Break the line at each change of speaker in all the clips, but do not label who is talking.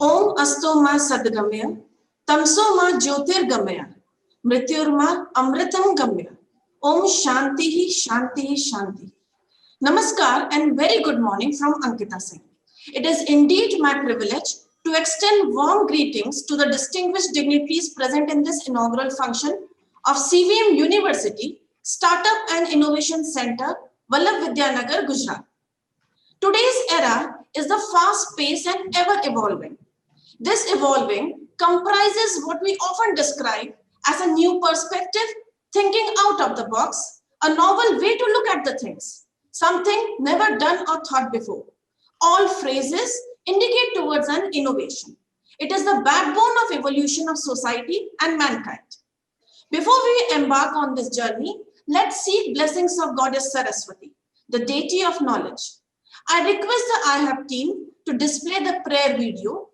Om Astoma Sadgamya, Tamsoma Jyotirgamya, Mrityurma Amritam Gamya. Om Shanti Shanti Shanti. Namaskar and very good morning from Ankita Singh. It is indeed my privilege to extend warm greetings to the distinguished dignitaries present in this inaugural function of CVM University Startup and Innovation Center, Vallabh Vidyanagar, Gujarat. Today's era is the fast-paced and ever-evolving. This evolving comprises what we often describe as a new perspective, thinking out of the box, a novel way to look at the things, something never done or thought before. All phrases indicate towards an innovation. It is the backbone of evolution of society and mankind. Before we embark on this journey, let's seek blessings of Goddess Saraswati, the deity of knowledge. I request the iHub team to display the prayer video.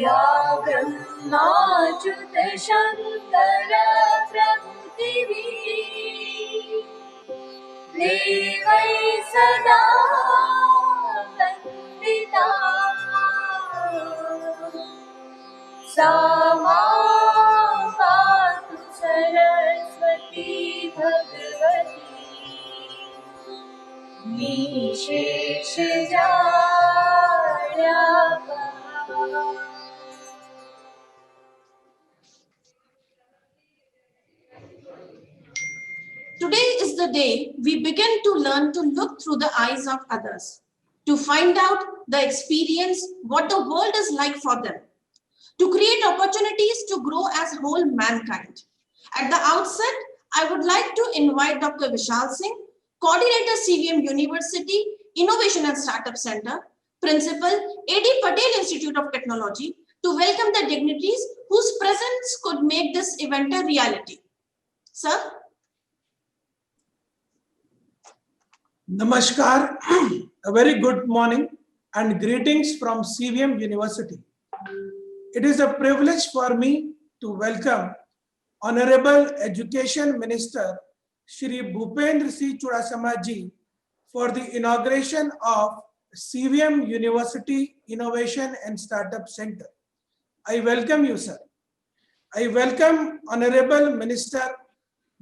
या ब्रह्माच्युत शंकर प्रभृति देवै सदा वंदिता सा मां पातु Saraswati Bhagwati निशेषजाड्यापहा.
Today is the day we begin to learn to look through the eyes of others, to find out the experience, what the world is like for them, to create opportunities to grow as whole mankind. At the outset, I would like to invite Dr. Vishal Singh, Coordinator CVM University Innovation and Startup Center, Principal A.D. Patel Institute of Technology, to welcome the dignitaries whose presence could make this event a reality. Sir.
Namaskar, a very good morning and greetings from CVM University. It is a privilege for me to welcome Honorable Education Minister Shri Bhupendra C. Chudasama ji for the inauguration of CVM University Innovation and Startup Center. I welcome you, sir. I welcome Honorable Minister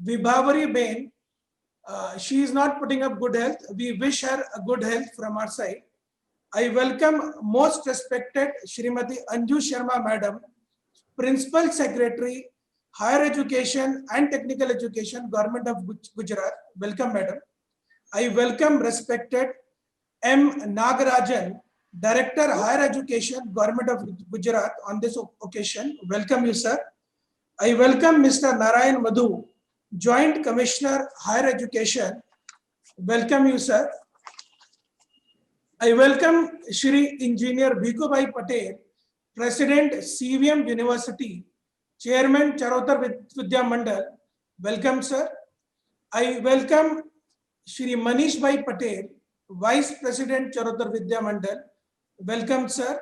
Vibhavari Ben. She is not putting up good health. We wish her a good health from our side. I welcome most respected Shrimati Anju Sharma Madam, Principal Secretary, Higher Education and Technical Education, Government of Gujarat. Welcome, Madam. I welcome respected M. Nagarajan, Director, Higher Education, Government of Gujarat on this occasion. Welcome you, sir. I welcome Mr. Narayan Madhu, Joint Commissioner, Higher Education. Welcome you, sir. I welcome Shri Engineer Bhikubai Patel, President, CVM University, Chairman, Charotar Vidya Mandal. Welcome, sir. I welcome Shri Manish Bhai Patel, Vice President, Charotar Vidya Mandal. Welcome, sir.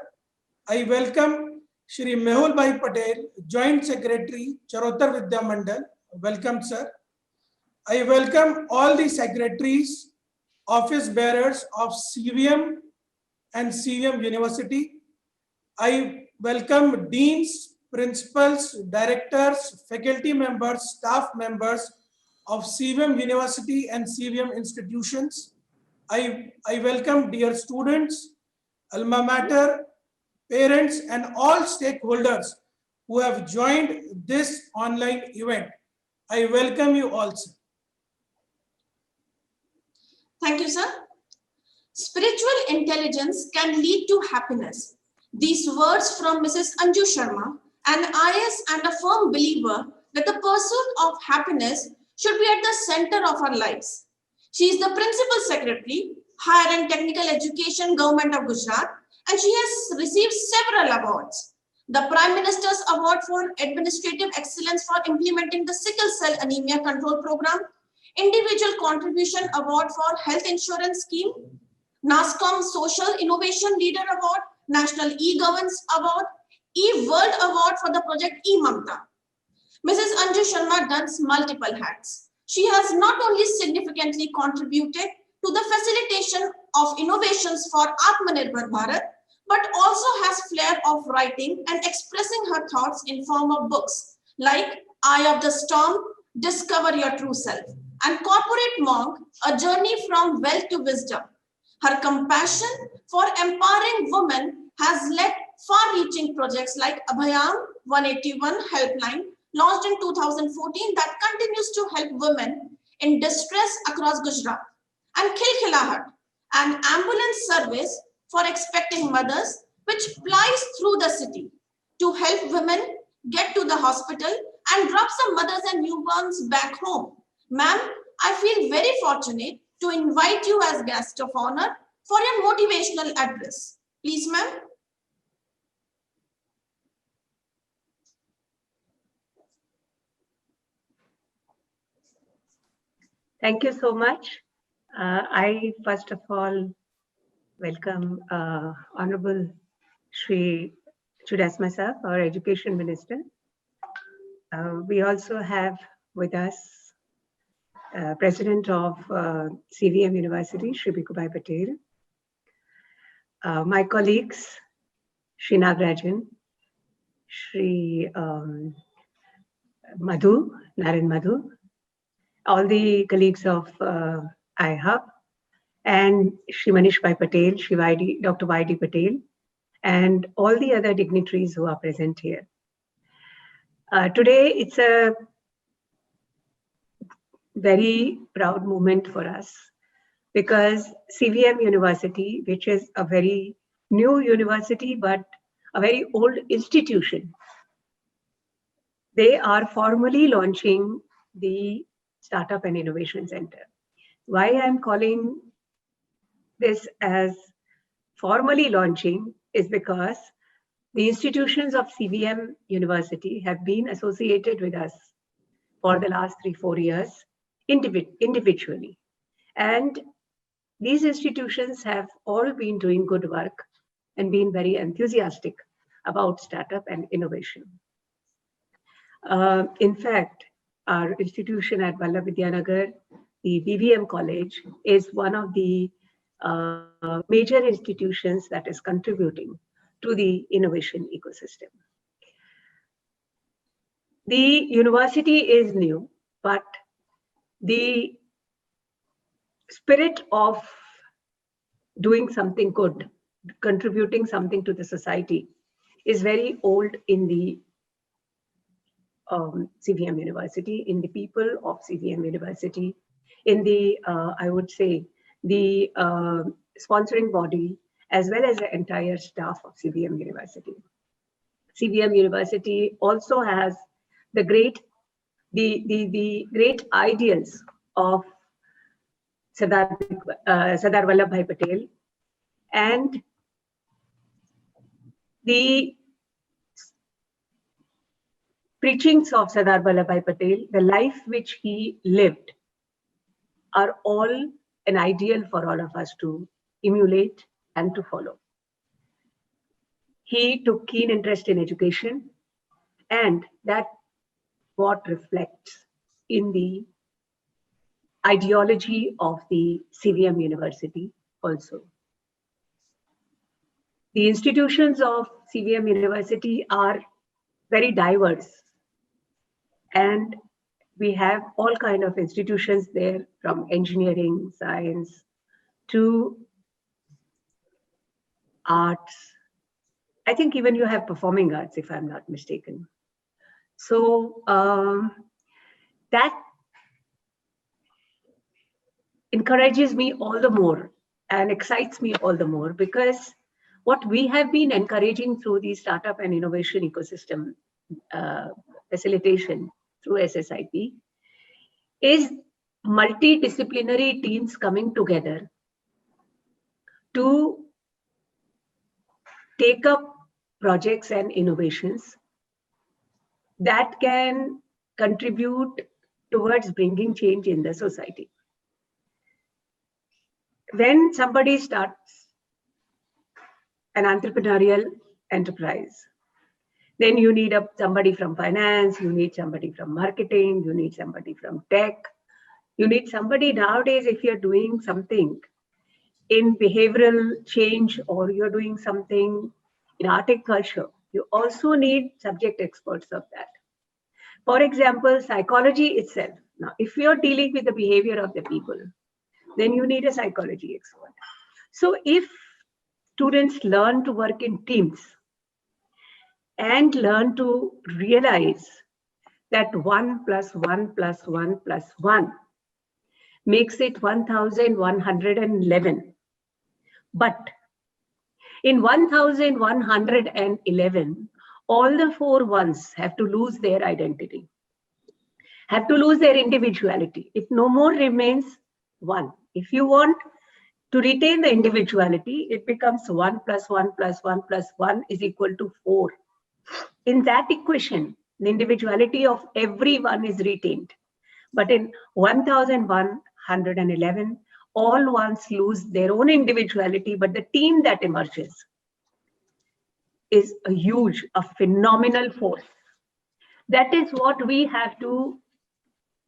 I welcome Shri Mehul Bhai Patel, Joint Secretary, Charotar Vidya Mandal. Welcome, sir. I welcome all the secretaries, office bearers of CVM and CVM University. I welcome deans, principals, directors, faculty members, staff members of CVM University and CVM institutions. I welcome dear students, alma mater, parents, and all stakeholders who have joined this online event. I welcome you all, sir.
Thank you, sir. Spiritual intelligence can lead to happiness. These words from Mrs. Anju Sharma, an IS and a firm believer that the pursuit of happiness should be at the center of our lives. She is the Principal Secretary, Higher and Technical Education, Government of Gujarat, and she has received several awards. The Prime Minister's Award for Administrative Excellence for implementing the Sickle Cell Anemia Control Program, Individual Contribution Award for Health Insurance Scheme, NASCOM Social Innovation Leader Award, National E-Governance Award, E-World Award for the project E-Mamta. Mrs. Anju Sharma does multiple hats. She has not only significantly contributed to the facilitation of innovations for Atmanirbhar Bharat, but also has flair of writing and expressing her thoughts in form of books like Eye of the Storm, Discover Your True Self, and Corporate Monk, A Journey from Wealth to Wisdom. Her compassion for empowering women has led far-reaching projects like Abhayam 181 Helpline, launched in 2014, that continues to help women in distress across Gujarat, and Khilkhilahat, an ambulance service for expecting mothers, which plies through the city to help women get to the hospital and drop some mothers and newborns back home. Ma'am, I feel very fortunate to invite you as guest of honor for your motivational address. Please, ma'am.
Thank you so much. I first of all welcome Honorable Shri Chudasma Sir, our Education Minister. We also have with us President of CVM University, Shri Bhikhubai Patel. My colleagues, Shri Nagarajan, Shri Madhu, Naren Madhu, all the colleagues of iHub, and Shri Manish Bhai Patel, Shri Dr. Y.D. Patel, and all the other dignitaries who are present here. Today, it's a very proud moment for us because CVM University, which is a very new university, but a very old institution, they are formally launching the Startup and Innovation Center. Why I'm calling this as formally launching is because the institutions of CVM University have been associated with us for the last 3-4 years individually. And these institutions have all been doing good work and been very enthusiastic about startup and innovation. In fact, our institution at Vallabh Vidyanagar, the VVM College, is one of the major institutions that is contributing to the innovation ecosystem. The university is new, but the spirit of doing something good, contributing something to the society is very old in the CVM University, in the people of CVM University, in the, I would say, the sponsoring body, as well as the entire staff of CVM University. CVM University also has the great ideals of Sardar Vallabhbhai Patel and the preachings of Sardar Vallabhbhai Patel, the life which he lived, are all an ideal for all of us to emulate and to follow. He took keen interest in education, and that what reflects in the ideology of the CVM University also. The institutions of CVM University are very diverse, and we have all kinds of institutions there, from engineering, science, to arts. I think even you have performing arts, if I'm not mistaken. So that encourages me all the more and excites me all the more, because what we have been encouraging through the startup and innovation ecosystem facilitation through SSIP is multidisciplinary teams coming together to take up projects and innovations that can contribute towards bringing change in the society. When somebody starts an entrepreneurial enterprise, then you need somebody from finance, you need somebody from marketing, you need somebody from tech, you need somebody nowadays if you're doing something in behavioral change or you're doing something in art and culture, you also need subject experts of that. For example, psychology itself. Now, if you're dealing with the behavior of the people, then you need a psychology expert. So if students learn to work in teams and learn to realize that 1 + 1 + 1 + 1 makes it 1111. But in 1111, all the 4 ones have to lose their identity, have to lose their individuality. It no more remains 1. If you want to retain the individuality, it becomes 1 + 1 + 1 + 1 is equal to 4. In that equation, the individuality of everyone is retained. But in 1111, all ones lose their own individuality, but the team that emerges is a huge, a phenomenal force. That is what we have to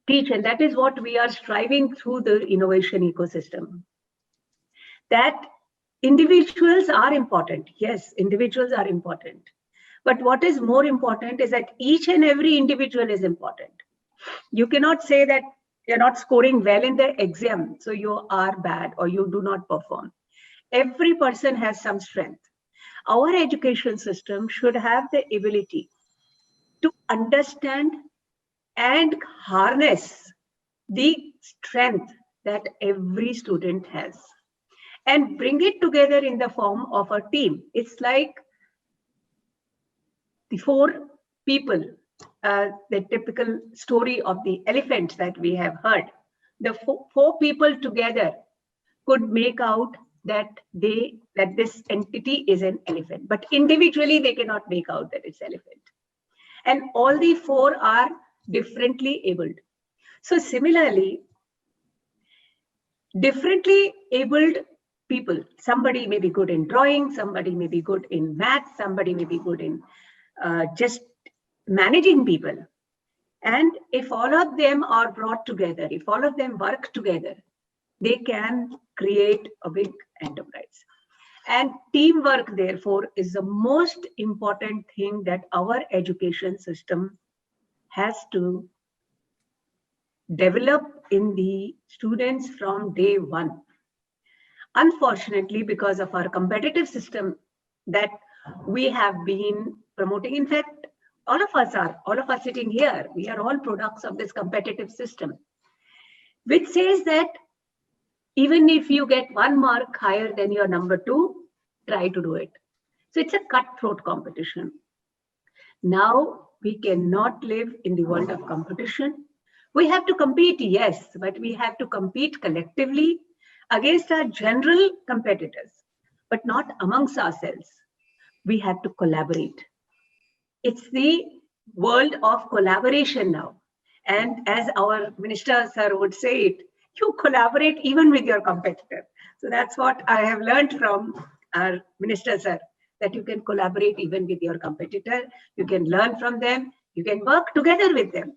teach, and that is what we are striving through the innovation ecosystem. That individuals are important. Yes, individuals are important. But what is more important is that each and every individual is important. You cannot say that you're not scoring well in the exam, so you are bad or you do not perform. Every person has some strength. Our education system should have the ability to understand and harness the strength that every student has and bring it together in the form of a team. It's like the 4 people, the typical story of the elephant that we have heard. The 4 people together could make out that this entity is an elephant, but individually they cannot make out that it's elephant. And all the 4 are differently abled. So similarly, differently abled people, somebody may be good in drawing, somebody may be good in math, somebody may be good in just managing people. And if all of them are brought together, if all of them work together, they can create a big enterprise. And teamwork, therefore, is the most important thing that our education system has to develop in the students from day 1. Unfortunately, because of our competitive system that we have been promoting, in fact, all of us sitting here, we are all products of this competitive system, which says that even if you get 1 mark higher than your number 2, try to do it. So it's a cutthroat competition. Now we cannot live in the world of competition. We have to compete, yes, but we have to compete collectively against our general competitors, but not amongst ourselves. We have to collaborate. It's the world of collaboration now. And as our minister sir would say it, you collaborate even with your competitor. So that's what I have learned from our minister sir, that you can collaborate even with your competitor. You can learn from them. You can work together with them.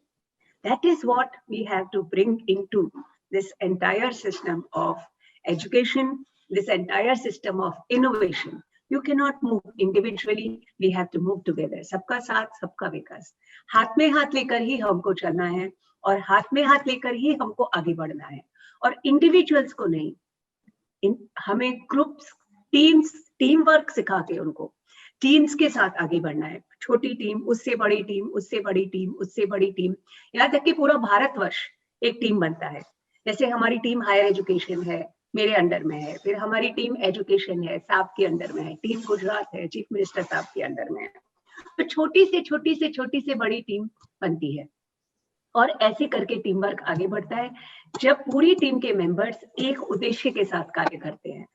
That is what we have to bring into this entire system of education, this entire system of innovation. You cannot move individually. We have to move together. सबका साथ, सबका विकास. हाथ में हाथ लेकर ही हमको चलना है और हाथ में हाथ लेकर ही हमको आगे बढ़ना है और इंडिविजुअल्स को नहीं. हमें ग्रुप्स, टीम्स, टीम वर्क सिखा के उनको टीम्स के साथ आगे बढ़ना है. छोटी टीम, उससे बड़ी टीम, उससे बड़ी टीम, उससे बड़ी टीम, यहाँ तक कि पूरा भारतवर्ष एक टीम बनता है. जैसे हमारी टीम हायर एजुकेशन है, मेरे अंडर में है, फिर हमारी टीम एजुकेशन है, साहब के अंडर में है, टीम गुजरात है, चीफ मिनिस्टर साहब के अंडर में है. तो छोटी से बड़ी टीम बनती है और ऐसे करके टीम वर्क आगे बढ़ता है जब पूरी टीम के मेंबर्स एक उद्देश्य के साथ कार्य करते हैं.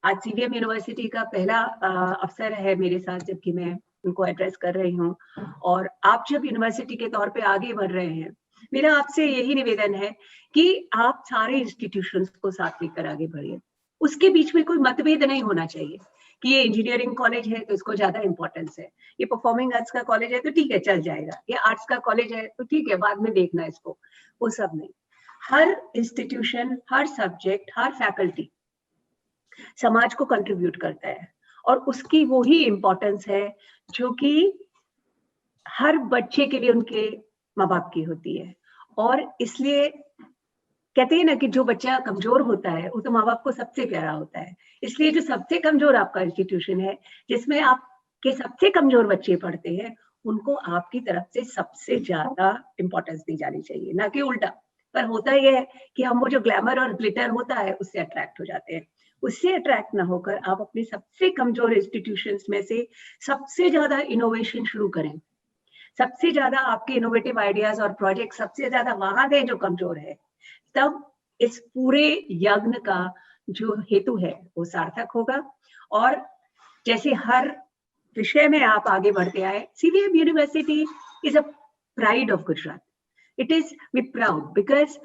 आज सीवीएम यूनिवर्सिटी का पहला अवसर है मेरे साथ, जबकि मैं उनको एड्रेस कर रही हूँ। और आप जब यूनिवर्सिटी के तौर पे आगे बढ़ रहे हैं, मेरा आपसे यही निवेदन है कि आप सारे इंस्टीट्यूशंस को साथ लेकर आगे बढ़िए। उसके बीच में कोई मतभेद नहीं होना चाहिए कि ये इंजीनियरिंग कॉलेज है तो इसको ज्यादा इंपॉर्टेंस है, ये परफॉर्मिंग आर्ट्स का कॉलेज है तो ठीक है चल जाएगा, ये आर्ट्स का कॉलेज है तो ठीक है बाद में देखना इसको, वो सब नहीं। हर इंस्टीट्यूशन, हर सब्जेक्ट, हर फैकल्टी समाज को कंट्रीब्यूट करता है और उसकी वो ही इंपॉर्टेंस है जो कि हर बच्चे के लिए उनके माँ बाप की होती है। और इसलिए कहते हैं ना कि जो बच्चा कमजोर होता है वो तो माँ बाप को सबसे प्यारा होता है। इसलिए जो सबसे कमजोर आपका इंस्टीट्यूशन है, जिसमें आपके सबसे कमजोर बच्चे पढ़ते हैं, उनको आपकी तरफ से सबसे ज्यादा इंपॉर्टेंस दी जानी चाहिए, ना कि उल्टा। पर होता यह है कि हम वो जो ग्लैमर और ग्लिटर होता है उससे अट्रैक्ट हो जाते हैं। उससे अट्रैक्ट ना होकर आप अपने सबसे कमजोर इंस्टीट्यूशंस में से सबसे ज्यादा इनोवेशन शुरू करें। सबसे ज्यादा आपके इनोवेटिव आइडियाज और प्रोजेक्ट सबसे ज्यादा वहां दें जो कमजोर है। तब इस पूरे यज्ञ का जो हेतु है वो सार्थक होगा। और जैसे हर विषय में आप आगे बढ़ते आए, CVM university is a pride of Gujarat. It is we proud because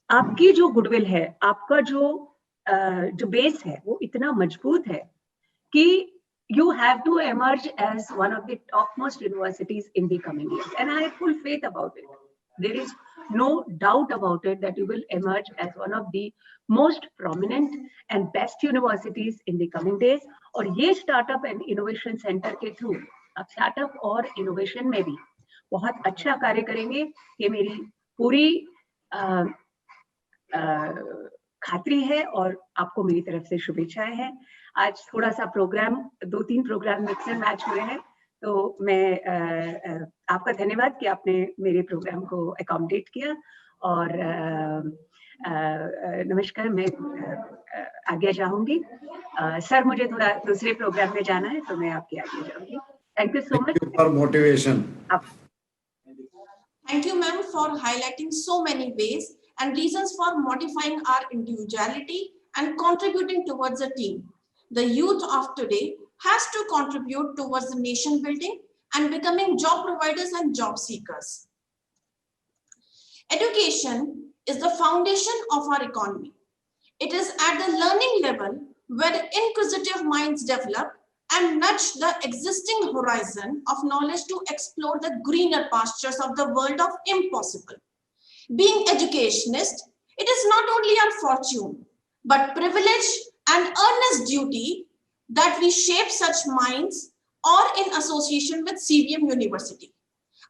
आपकी जो गुडविल है, आपका जो बेस है वो इतना मजबूत है कि you have to emerge as one of the topmost universities in the coming years, and I have full faith about it. There is no doubt about it that you will emerge as one of the most prominent and best universities in the coming days. और ये startup and innovation centre के through आप startup और innovation में भी बहुत अच्छा कार्य करेंगे, ये मेरी पूरी खातरी है और आपको मेरी तरफ से शुभेच्छाएं हैं। आज थोड़ा सा programme, 2-3 programme mix and match हुए हैं, तो मैं आपका धन्यवाद कि आपने मेरे प्रोग्राम को अकोमोडेट किया। और नमस्कार, मैं आगे जाऊंगी। सर, मुझे थोड़ा दूसरे प्रोग्राम में जाना है तो मैं आपके आगे जाऊंगी। Thank you so much
for motivation.
Thank you, ma'am, for highlighting so many ways and reasons for modifying our individuality and contributing towards a team. The youth of today has to contribute towards the nation building and becoming job providers and job seekers. Education is the foundation of our economy. It is at the learning level where inquisitive minds develop and nudge the existing horizon of knowledge to explore the greener pastures of the world of impossible. Being educationist, it is not only our fortune, but privilege and earnest duty that we shape such minds or in association with CVM University.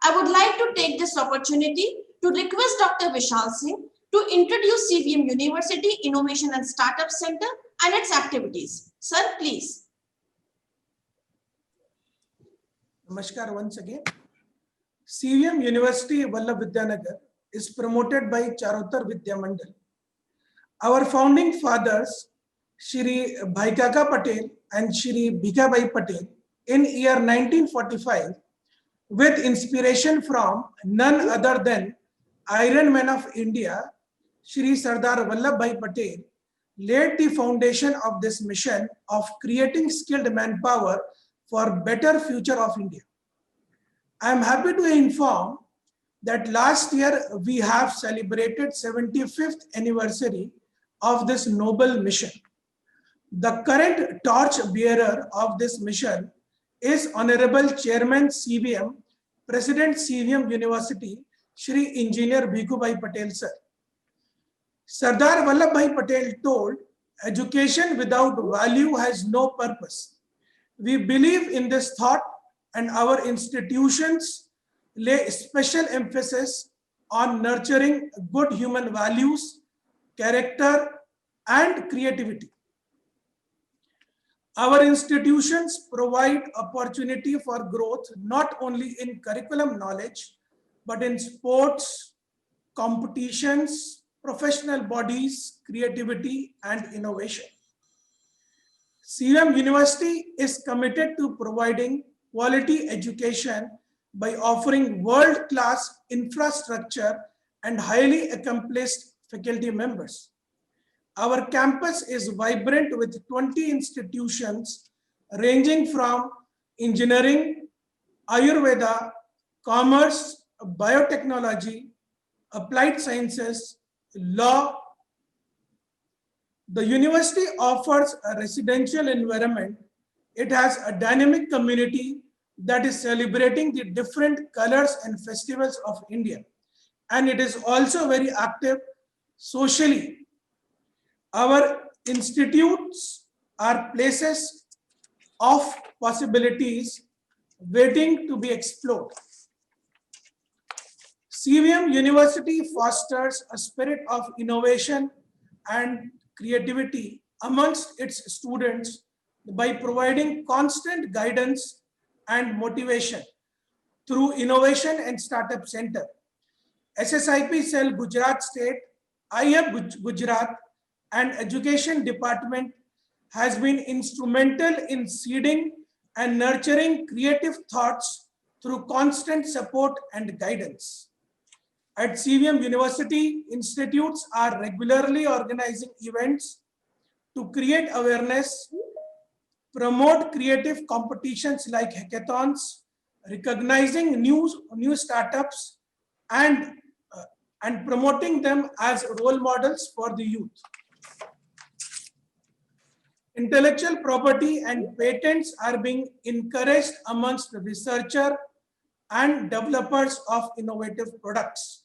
I would like to take this opportunity to request Dr. Vishal Singh to introduce CVM University Innovation and Startup Center and its activities. Sir, please.
Namaskar once again. CVM University Vallabh Vidyanagar is promoted by Charotar Vidya Mandal. Our founding fathers, Shri Bhai Kaka Patel and Shri Bhikabai Patel, in year 1945, with inspiration from none other than Iron Man of India, Shri Sardar Vallabhbhai Patel, laid the foundation of this mission of creating skilled manpower for better future of India. I am happy to inform that last year we have celebrated 75th anniversary of this noble mission. The current torch bearer of this mission is Honorable Chairman CVM, President CVM University, Shri Engineer Bhikubai Patel sir. Sardar Vallabhbhai Patel told, education without value has no purpose. We believe in this thought, and our institutions lay special emphasis on nurturing good human values, character, and creativity. Our institutions provide opportunity for growth not only in curriculum knowledge, but in sports, competitions, professional bodies, creativity, and innovation. CVM University is committed to providing quality education by offering world-class infrastructure and highly accomplished faculty members. Our campus is vibrant with 20 institutions ranging from engineering, Ayurveda, commerce, biotechnology, applied sciences, law. The university offers a residential environment. It has a dynamic community that is celebrating the different colors and festivals of India. And it is also very active socially. Our institutes are places of possibilities waiting to be explored. CVM University fosters a spirit of innovation and creativity amongst its students by providing constant guidance and motivation through Innovation and Startup Center. SSIP Cell Gujarat State, IIF Gujarat, and Education Department has been instrumental in seeding and nurturing creative thoughts through constant support and guidance. At CVM University, institutes are regularly organizing events to create awareness, promote creative competitions like hackathons, recognizing new startups, and promoting them as role models for the youth. Intellectual property and patents are being encouraged amongst the researchers and developers of innovative products.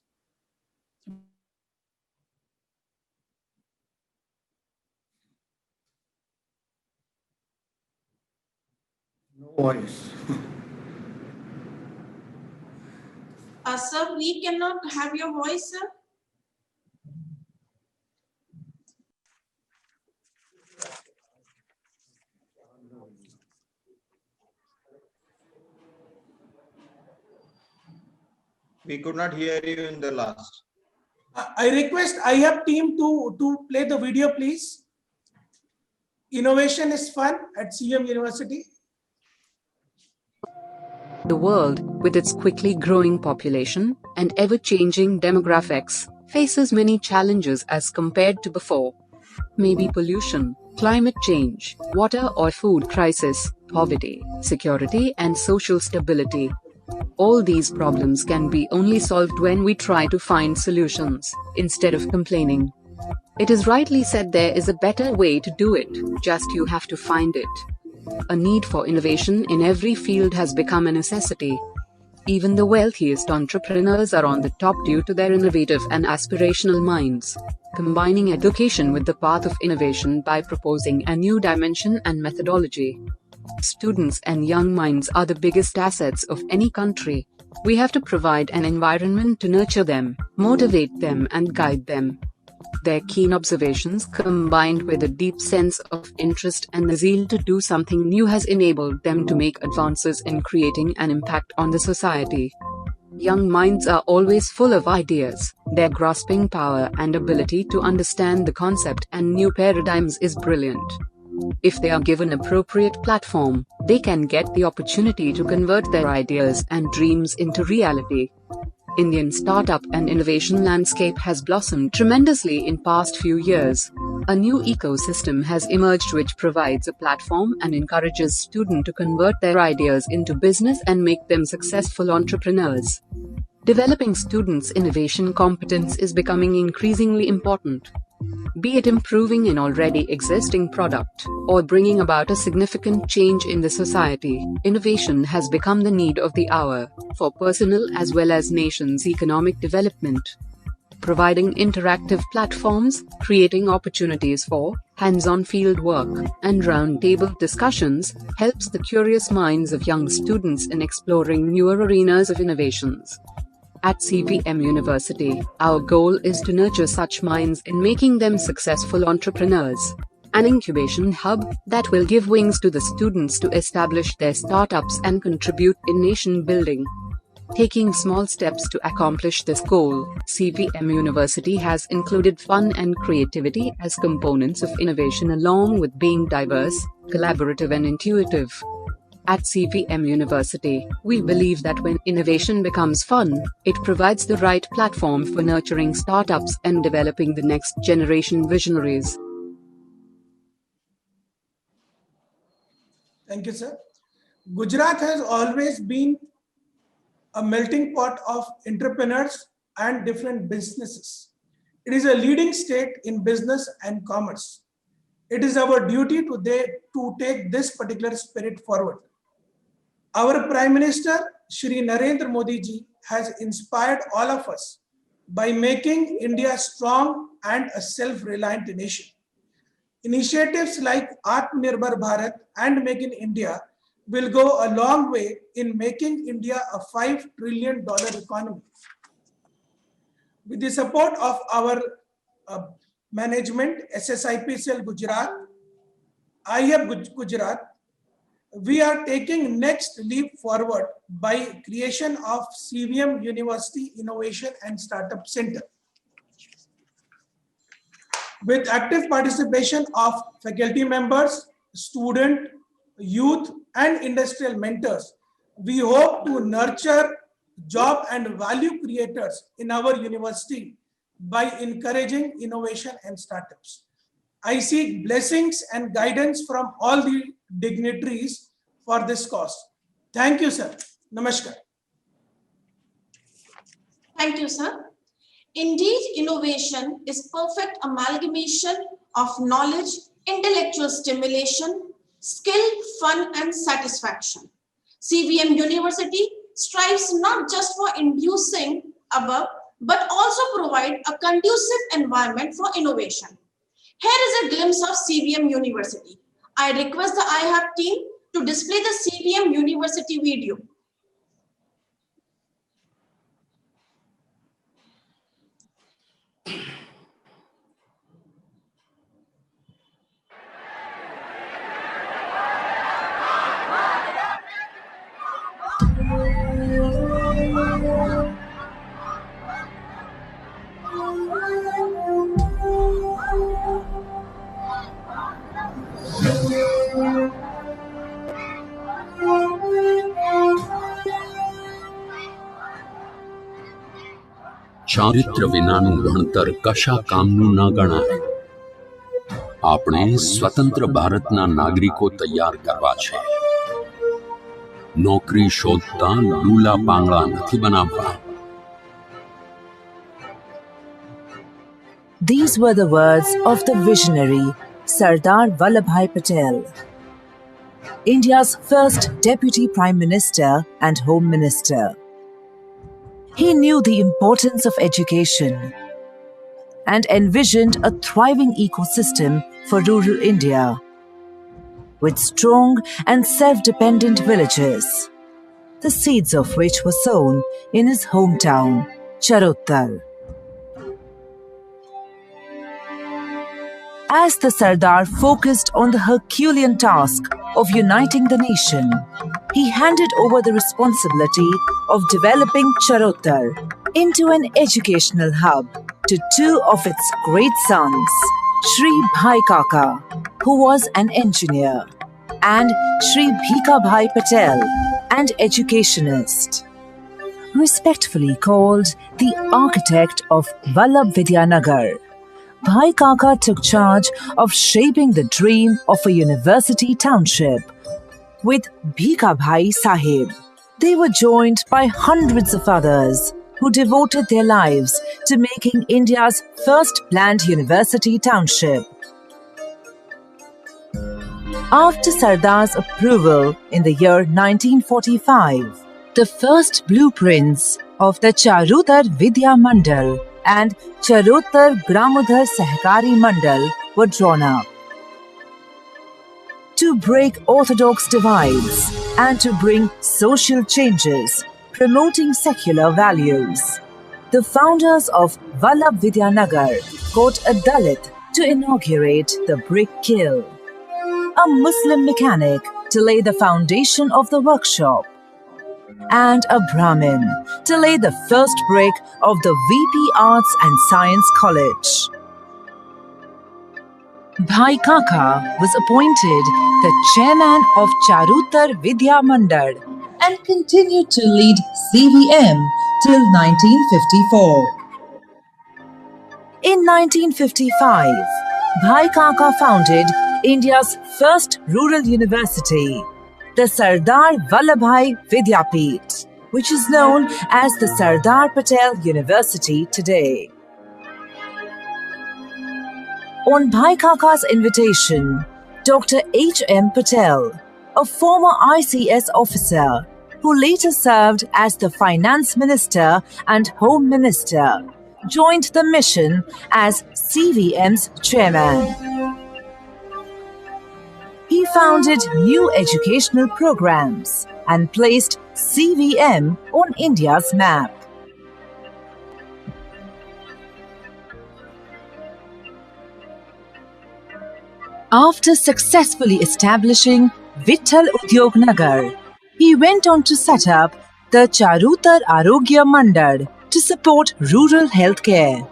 No voice.
Sir, we cannot have your voice, sir.
We could not hear you in the last.
I request IIF team to play the video, please. Innovation is fun at CVM University.
The world, with its quickly growing population and ever-changing demographics, faces many challenges as compared to before. Maybe pollution, climate change, water or food crisis, poverty, security and social stability. All these problems can be only solved when we try to find solutions, instead of complaining. It is rightly said there is a better way to do it, just you have to find it. A need for innovation in every field has become a necessity. Even the wealthiest entrepreneurs are on the top due to their innovative and aspirational minds, combining education with the path of innovation by proposing a new dimension and methodology. Students and young minds are the biggest assets of any country. We have to provide an environment to nurture them, motivate them and guide them. Their keen observations combined with a deep sense of interest and the zeal to do something new has enabled them to make advances in creating an impact on the society. Young minds are always full of ideas. Their grasping power and ability to understand the concept and new paradigms is brilliant. If they are given appropriate platform, they can get the opportunity to convert their ideas and dreams into reality. Indian startup and innovation landscape has blossomed tremendously in past few years. A new ecosystem has emerged which provides a platform and encourages students to convert their ideas into business and make them successful entrepreneurs. Developing students' innovation competence is becoming increasingly important. Be it improving an already existing product, or bringing about a significant change in the society, innovation has become the need of the hour, for personal as well as nation's economic development. Providing interactive platforms, creating opportunities for hands-on field work, and round-table discussions, helps the curious minds of young students in exploring newer arenas of innovations. At CVM University, our goal is to nurture such minds in making them successful entrepreneurs. An incubation hub that will give wings to the students to establish their startups and contribute in nation building. Taking small steps to accomplish this goal, CVM University has included fun and creativity as components of innovation along with being diverse, collaborative and intuitive. At CVM University, we believe that when innovation becomes fun, it provides the right platform for nurturing startups and developing the next generation visionaries.
Thank you, sir. Gujarat has always been a melting pot of entrepreneurs and different businesses. It is a leading state in business and commerce. It is our duty to take this particular spirit forward. Our Prime Minister, Shri Narendra Modi ji, has inspired all of us by making India strong and a self-reliant nation. Initiatives like Atmanirbhar Bharat and Make in India will go a long way in making India a $5 trillion economy. With the support of our management, SSIPCL Gujarat, IHF Gujarat, we are taking next leap forward by creation of CVM University Innovation and Startup Center. With active participation of faculty members, student, youth, and industrial mentors, we hope to nurture job and value creators in our university by encouraging innovation and startups. I seek blessings and guidance from all the dignitaries for this cause. Thank you, sir. Namaskar.
Thank you, sir. Indeed, innovation is perfect amalgamation of knowledge, intellectual stimulation, skill, fun, and satisfaction. CVM University strives not just for inducing above, but also provide a conducive environment for innovation. Here is a glimpse of CVM University. I request the IHAP team to display the CVM University video.
ચારિત્ર વિનાનું ભણતર કશા કામનું ન ગણાય. આપણે સ્વતંત્ર ભારતના નાગરિકો તૈયાર કરવા છે. નોકરી શોધતા લૂલા પાંગળા નથી બનાવવા.
These were the words of the visionary Sardar Vallabhbhai Patel, India's first Deputy Prime Minister and Home Minister. He knew the importance of education and envisioned a thriving ecosystem for rural India, with strong and self-dependent villages, the seeds of which were sown in his hometown, Charottar. As the Sardar focused on the Herculean task of uniting the nation, he handed over the responsibility of developing Charottar into an educational hub to two of its great sons, Shri Bhai Kaka, who was an engineer, and Shri Bhika Bhai Patel, an educationist. Respectfully called the architect of Vallabh Vidyanagar, Bhai Kaka took charge of shaping the dream of a university township. With Bhika Bhai Sahib, they were joined by hundreds of others who devoted their lives to making India's first planned university township. After Sardar's approval in the year 1945, the first blueprints of the Charottar Vidya Mandal and Charottar Gramodhar Sahkari Mandal were drawn up. To break orthodox divides and to bring social changes, promoting secular values, the founders of Vallabh Vidyanagar got a Dalit to inaugurate the brick kiln, a Muslim mechanic to lay the foundation of the workshop, and a Brahmin to lay the first brick of the VP Arts and Science College. Bhai Kaka was appointed the chairman of Charutar Vidya Mandal and continued to lead CVM till 1954. In 1955, Bhai Kaka founded India's first rural university, the Sardar Vallabhbhai Vidyapith, which is known as the Sardar Patel University today. On Bhai Kaka's invitation, Dr. H.M. Patel, a former ICS officer who later served as the Finance Minister and Home Minister, joined the mission as CVM's chairman. He founded new educational programs and placed CVM on India's map. After successfully establishing Vitthal Udyog Nagar, he went on to set up the Charutar Arogya Mandal to support rural healthcare.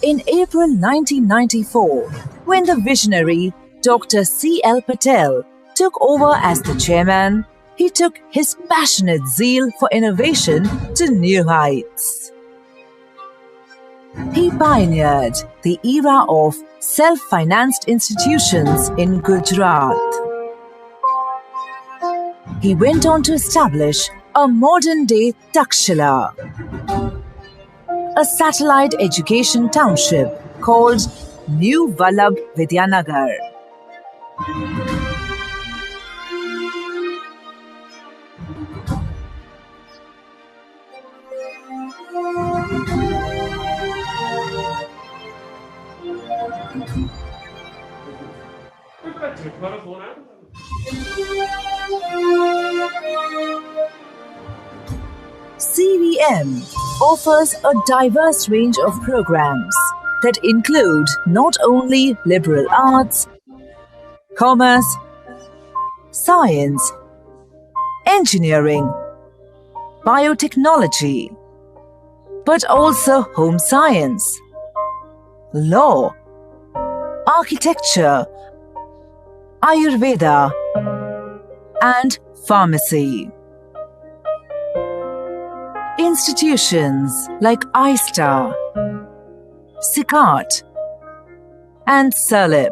In April 1994, when the visionary Dr. C.L. Patel took over as the chairman, he took his passionate zeal for innovation to new heights. He pioneered the era of self-financed institutions in Gujarat. He went on to establish a modern-day Takshila, a satellite education township called New Vallabh Vidyanagar. CVM offers a diverse range of programs that include not only liberal arts, commerce, science, engineering, biotechnology, but also home science, law, architecture, Ayurveda, and pharmacy. Institutions like iStar, SICART, and SERLIP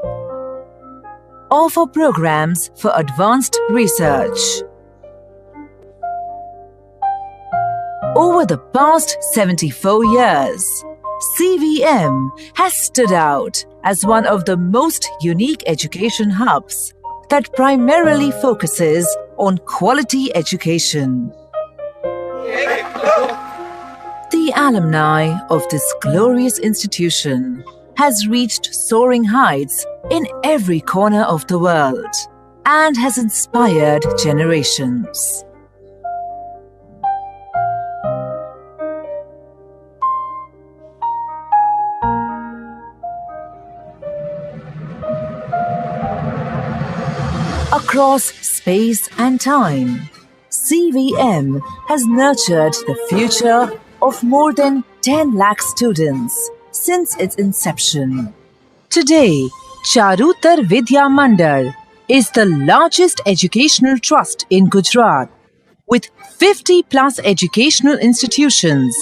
offer programs for advanced research. Over the past 74 years, CVM has stood out as one of the most unique education hubs that primarily focuses on quality education. The alumni of this glorious institution has reached soaring heights in every corner of the world and has inspired generations. Across space and time, CVM has nurtured the future of more than 10 lakh students since its inception. Today, Charutar Vidya Mandal is the largest educational trust in Gujarat, with 50 plus educational institutions,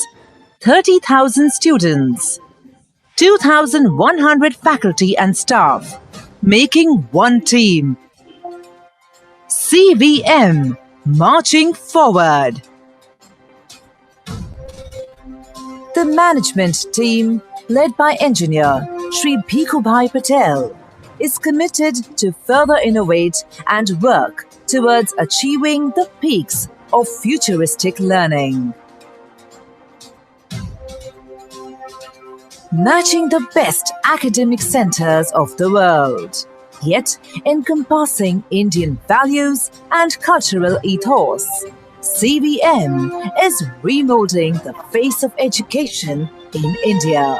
30,000 students, 2,100 faculty and staff, making one team. CVM, marching forward. The management team, led by engineer Shri Bhikubhai Patel, is committed to further innovate and work towards achieving the peaks of futuristic learning. Matching the best academic centers of the world, yet encompassing Indian values and cultural ethos, CVM is remolding the face of education in India.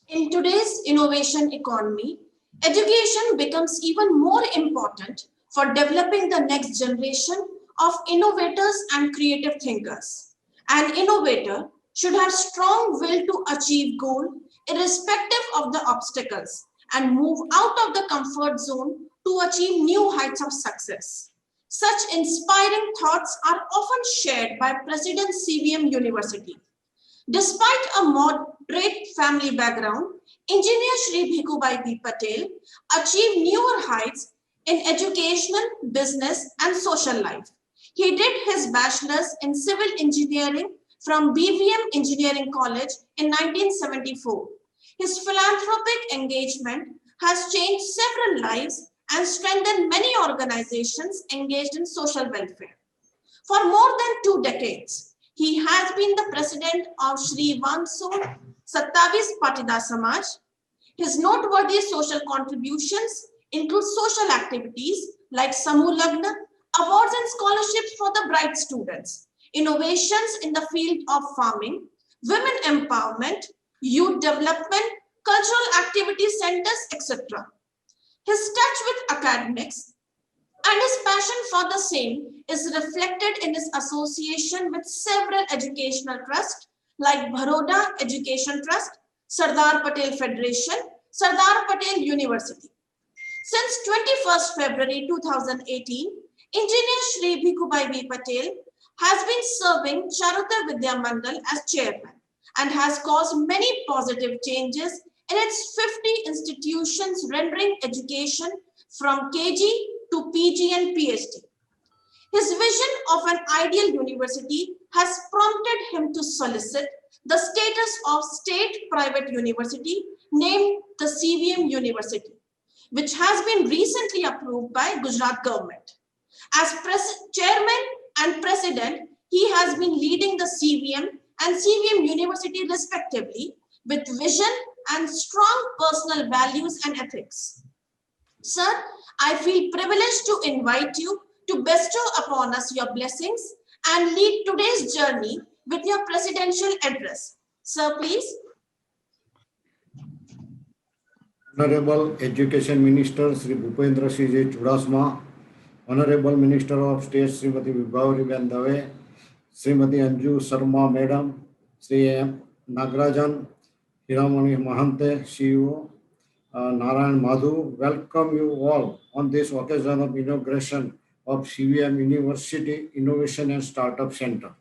In today's innovation economy, Education becomes even more important for developing the next generation of innovators and creative thinkers. An innovator should have strong will to achieve goal irrespective of the obstacles and move out of the comfort zone to achieve new heights of success. Such inspiring thoughts are often shared by President CVM University. Despite a moderate family background, Engineer Shri Bhikubai B. Patel achieved newer heights in educational, business, and social life. He did his bachelor's in civil engineering from BVM Engineering College in 1974. His philanthropic engagement has changed several lives and strengthened many organizations engaged in social welfare. For more than 2 decades, he has been the president of Shri Vansod Sattavis Patidar Samaj. His noteworthy social contributions include social activities like Samu Lagna, awards and scholarships for the bright students, innovations in the field of farming, women empowerment, youth development, cultural activity centers, etc. His touch with academics and his passion for the same is reflected in his association with several educational trusts like Baroda Education Trust, Sardar Patel Federation, Sardar Patel University. Since 21st February 2018, Engineer Shri Bhikubai B. Patel has been serving Charutar Vidya Mandal as chairman and has caused many positive changes in its 50 institutions rendering education from KG to PG and PhD. His vision of an ideal university has prompted him to solicit the status of state-private university named the CVM University, which has been recently approved by Gujarat government. As chairman and president, he has been leading the CVM and CVM University respectively with vision and strong personal values and ethics. Sir, I feel privileged to invite you to bestow upon us your blessings and lead today's journey with your presidential address. Sir, please.
Honorable Education Minister Sri Bhupendra Singh Ji Chudasama, Honorable Minister of State Srimati Vibhavariben Dave, Srimati Anju Sharma Madam, Sri M. Nagarajan, Hiramani Mahante, CEO, Narayan Madhu, welcome you all on this occasion of inauguration of CVM University Innovation and Startup Center.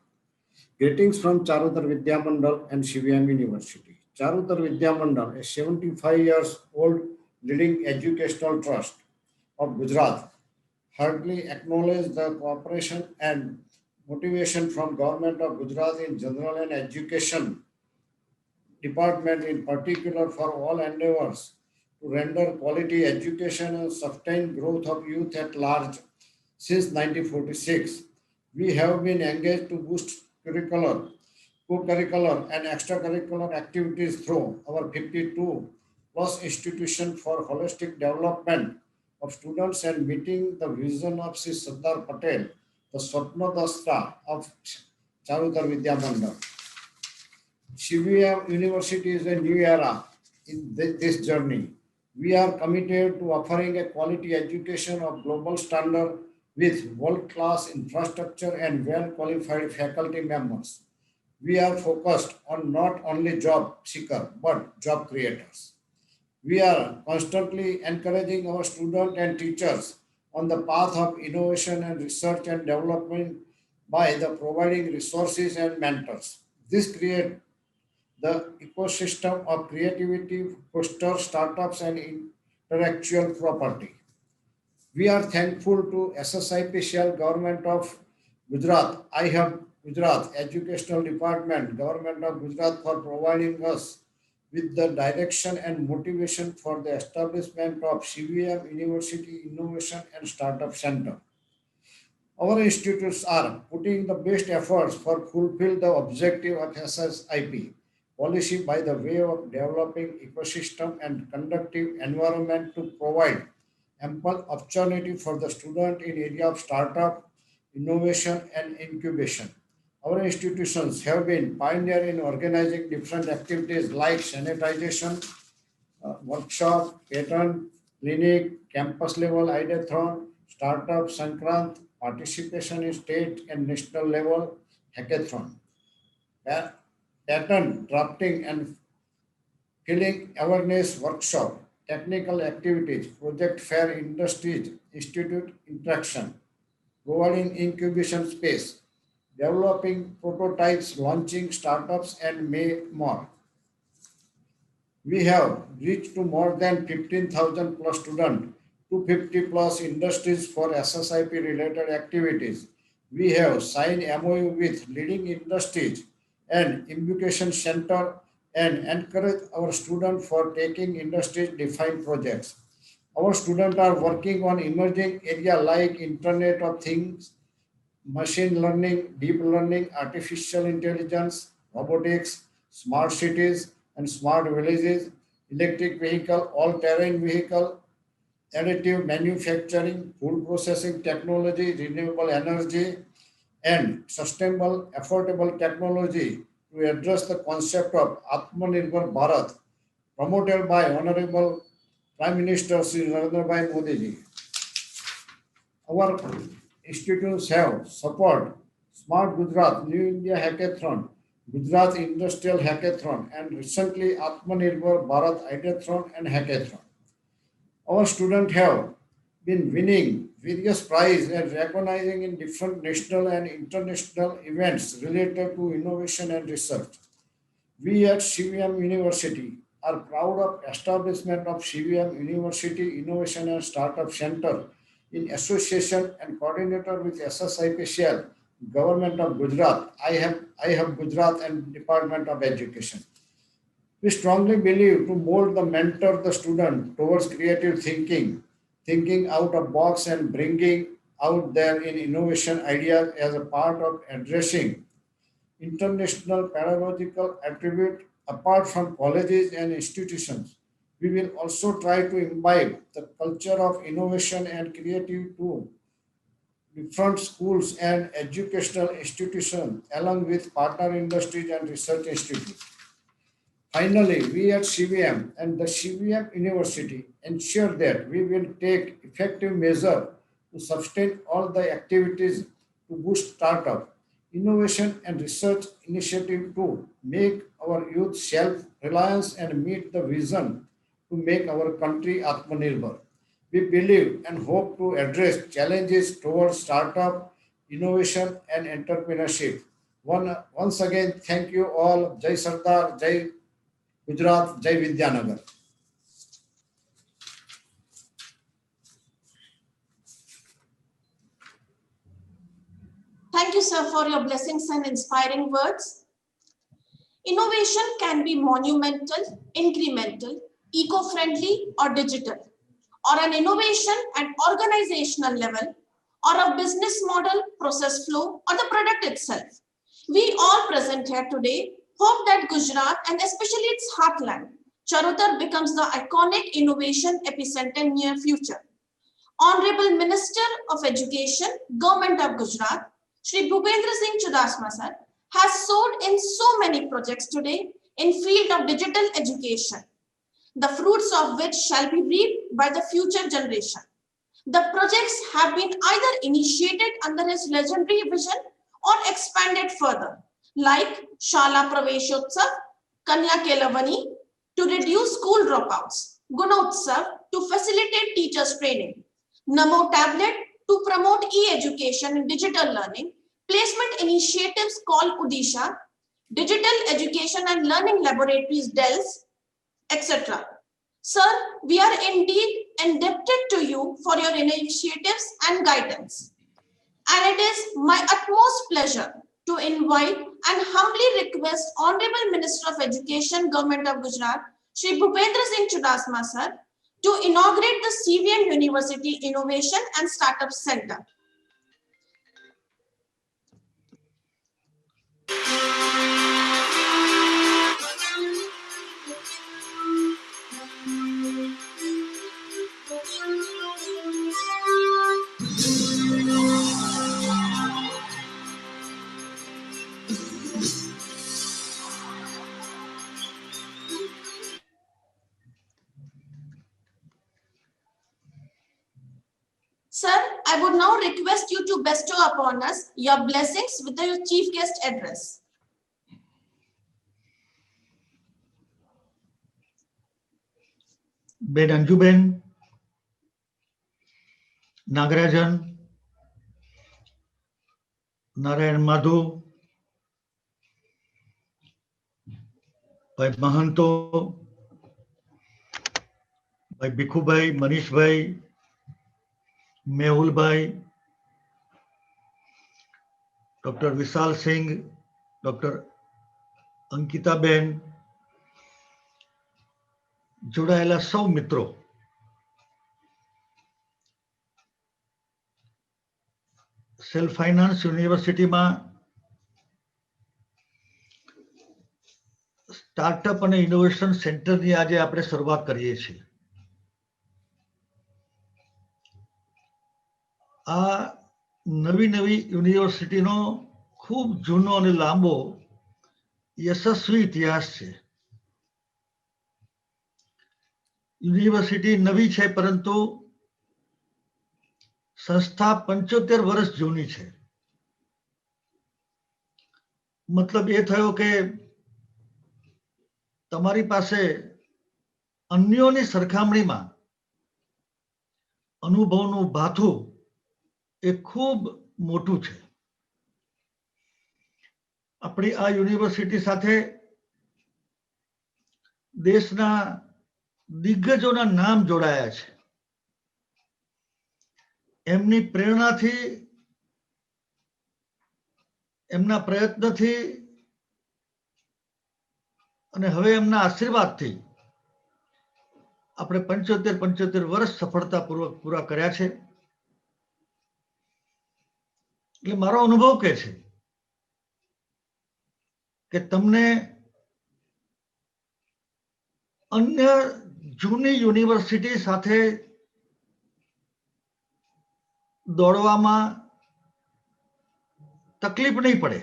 Greetings from Charutar Vidya Mandal and CVM University. Charutar Vidya Mandal, a 75 years old leading educational trust of Gujarat, heartily acknowledge the cooperation and motivation from Government of Gujarat in general and education department in particular for all endeavors to render quality education and sustain growth of youth at large. Since 1946, we have been engaged to boost curricular, co-curricular and extracurricular activities through our 52 plus institution for holistic development of students and meeting the vision of Sri Sardar Patel, the Swapnadasta of Charutar Vidya Mandal. CVM University is a new era in this journey. We are committed to offering a quality education of global standard with world-class infrastructure and well-qualified faculty members. We are focused on not only job seeker but job creators. We are constantly encouraging our students and teachers on the path of innovation and research and development by the providing resources and mentors. This creates the ecosystem of creativity, foster startups and intellectual property. We are thankful to SSIPCL Government of Gujarat, Gujarat Educational Department, Government of Gujarat for providing us with the direction and motivation for the establishment of CVM University Innovation and Startup Center. Our institutes are putting the best efforts for fulfill the objective of SSIP policy by the way of developing ecosystem and conducive environment to provide ample opportunity for the student in area of startup, innovation and incubation. Our institutions have been pioneer in organizing different activities like sanitization, workshop, patent clinic, campus level ideathon, startup Sankrant, participation in state and national level hackathon, patent drafting and filling awareness workshop, technical activities, project fair industries, institute interaction, providing incubation space, developing prototypes, launching startups, and more. We have reached to more than 15,000 plus students, 250 plus industries for SSIP related activities. We have signed MOU with leading industries and incubation center and encourage our students for taking industry defined projects. Our students are working on emerging area like Internet of Things, machine learning, deep learning, artificial intelligence, robotics, smart cities and smart villages, electric vehicle, all-terrain vehicle, additive manufacturing, food processing technology, renewable energy, and sustainable, affordable technology to address the concept of Atmanirbhar Bharat, promoted by Honorable Prime Minister Sri Narendra Bhai Modi ji. Our institutes have support Smart Gujarat, New India Hackathon, Gujarat Industrial Hackathon, and recently Atmanirbhar Bharat Ideathon and Hackathon. Our students have been winning various prizes and recognizing in different national and international events related to innovation and research. We at CVM University are proud of establishment of CVM University Innovation and Startup Center in association and coordinator with SSIPCL, Government of Gujarat, I have Gujarat and Department of Education. We strongly believe to mold the mentor the student towards creative thinking, thinking out of box and bringing out there in innovation ideas as a part of addressing international pedagogical attribute apart from colleges and institutions. We will also try to imbibe the culture of innovation and creativity to different schools and educational institutions along with partner industries and research institutes. Finally, we at CVM and the CVM University ensure that we will take effective measures to sustain all the activities to boost startup, innovation and research initiative to make our youth self-reliance and meet the vision to make our country Atmanirbhar. We believe and hope to address challenges towards startup, innovation and entrepreneurship. Once again, thank you all. Jai Sardar, Jai Gujarat, Jai Vidyanagar.
Thank you, sir, for your blessings and inspiring words. Innovation can be monumental, incremental, eco-friendly, or digital, or an innovation at organizational level, or a business model, process flow, or the product itself. We all present here today hope that Gujarat and especially its heartland, Charotar, becomes the iconic innovation epicenter in near future. Honorable Minister of Education, Government of Gujarat, Shri Bhupendra Singh Chudasama sir, has soared in so many projects today in field of digital education, the fruits of which shall be reaped by the future generation. The projects have been either initiated under his legendary vision or expanded further, like Shala Praveshotsav, Kanya Kelavani, to reduce school dropouts, Gunotsav to facilitate teachers training, Namo Tablet to promote e-education and digital learning, placement initiatives called Udisha, digital education and learning laboratories DELS, etc. Sir, we are indeed indebted to you for your initiatives and guidance. And it is my utmost pleasure to invite and humbly request Honorable Minister of Education, Government of Gujarat, Shri Bhupendra Singh Chudasama sir, to inaugurate the CVM University Innovation and Startup Center. request you to bestow upon us your blessings with your chief guest address.
બેન અંજુબેન, નાગરાજન, નારાયણ માધુ, ભાઈ મહંતો, ભાઈ ભીખુભાઈ, મનીષભાઈ, મેહુલભાઈ, doctor Vishal સિંહ, doctor અંકિતાબેન, જોડાયેલા સૌ મિત્રો, self finance યુનિવર્સિટીમાં startup અને innovation સેન્ટરની આજે આપણે શરૂઆત કરીએ છીએ. આ નવી યુનિવર્સિટીનો ખૂબ જૂનો અને લાંબો યશસ્વી ઇતિહાસ છે. યુનિવર્સિટી નવી છે, પરંતુ સંસ્થા 75 વર્ષ જૂની છે. મતલબ એ થયો કે તમારી પાસે અન્યોની સરખામણીમાં અનુભવનું ભાથું એ ખૂબ મોટું છે. આપણી આ યુનિવર્સિટી સાથે દેશના દિગ્ગજોના નામ જોડાયા છે. એમની પ્રેરણાથી, એમના પ્રયત્નથી અને હવે એમના આશીર્વાદથી આપણે 75 વર્ષ સફળતાપૂર્વક પૂરા કર્યા છે. એટલે મારો અનુભવ કહે છે કે તમને અન્ય જૂની યુનિવર્સિટી સાથે દોડવામાં તકલીફ નહીં પડે,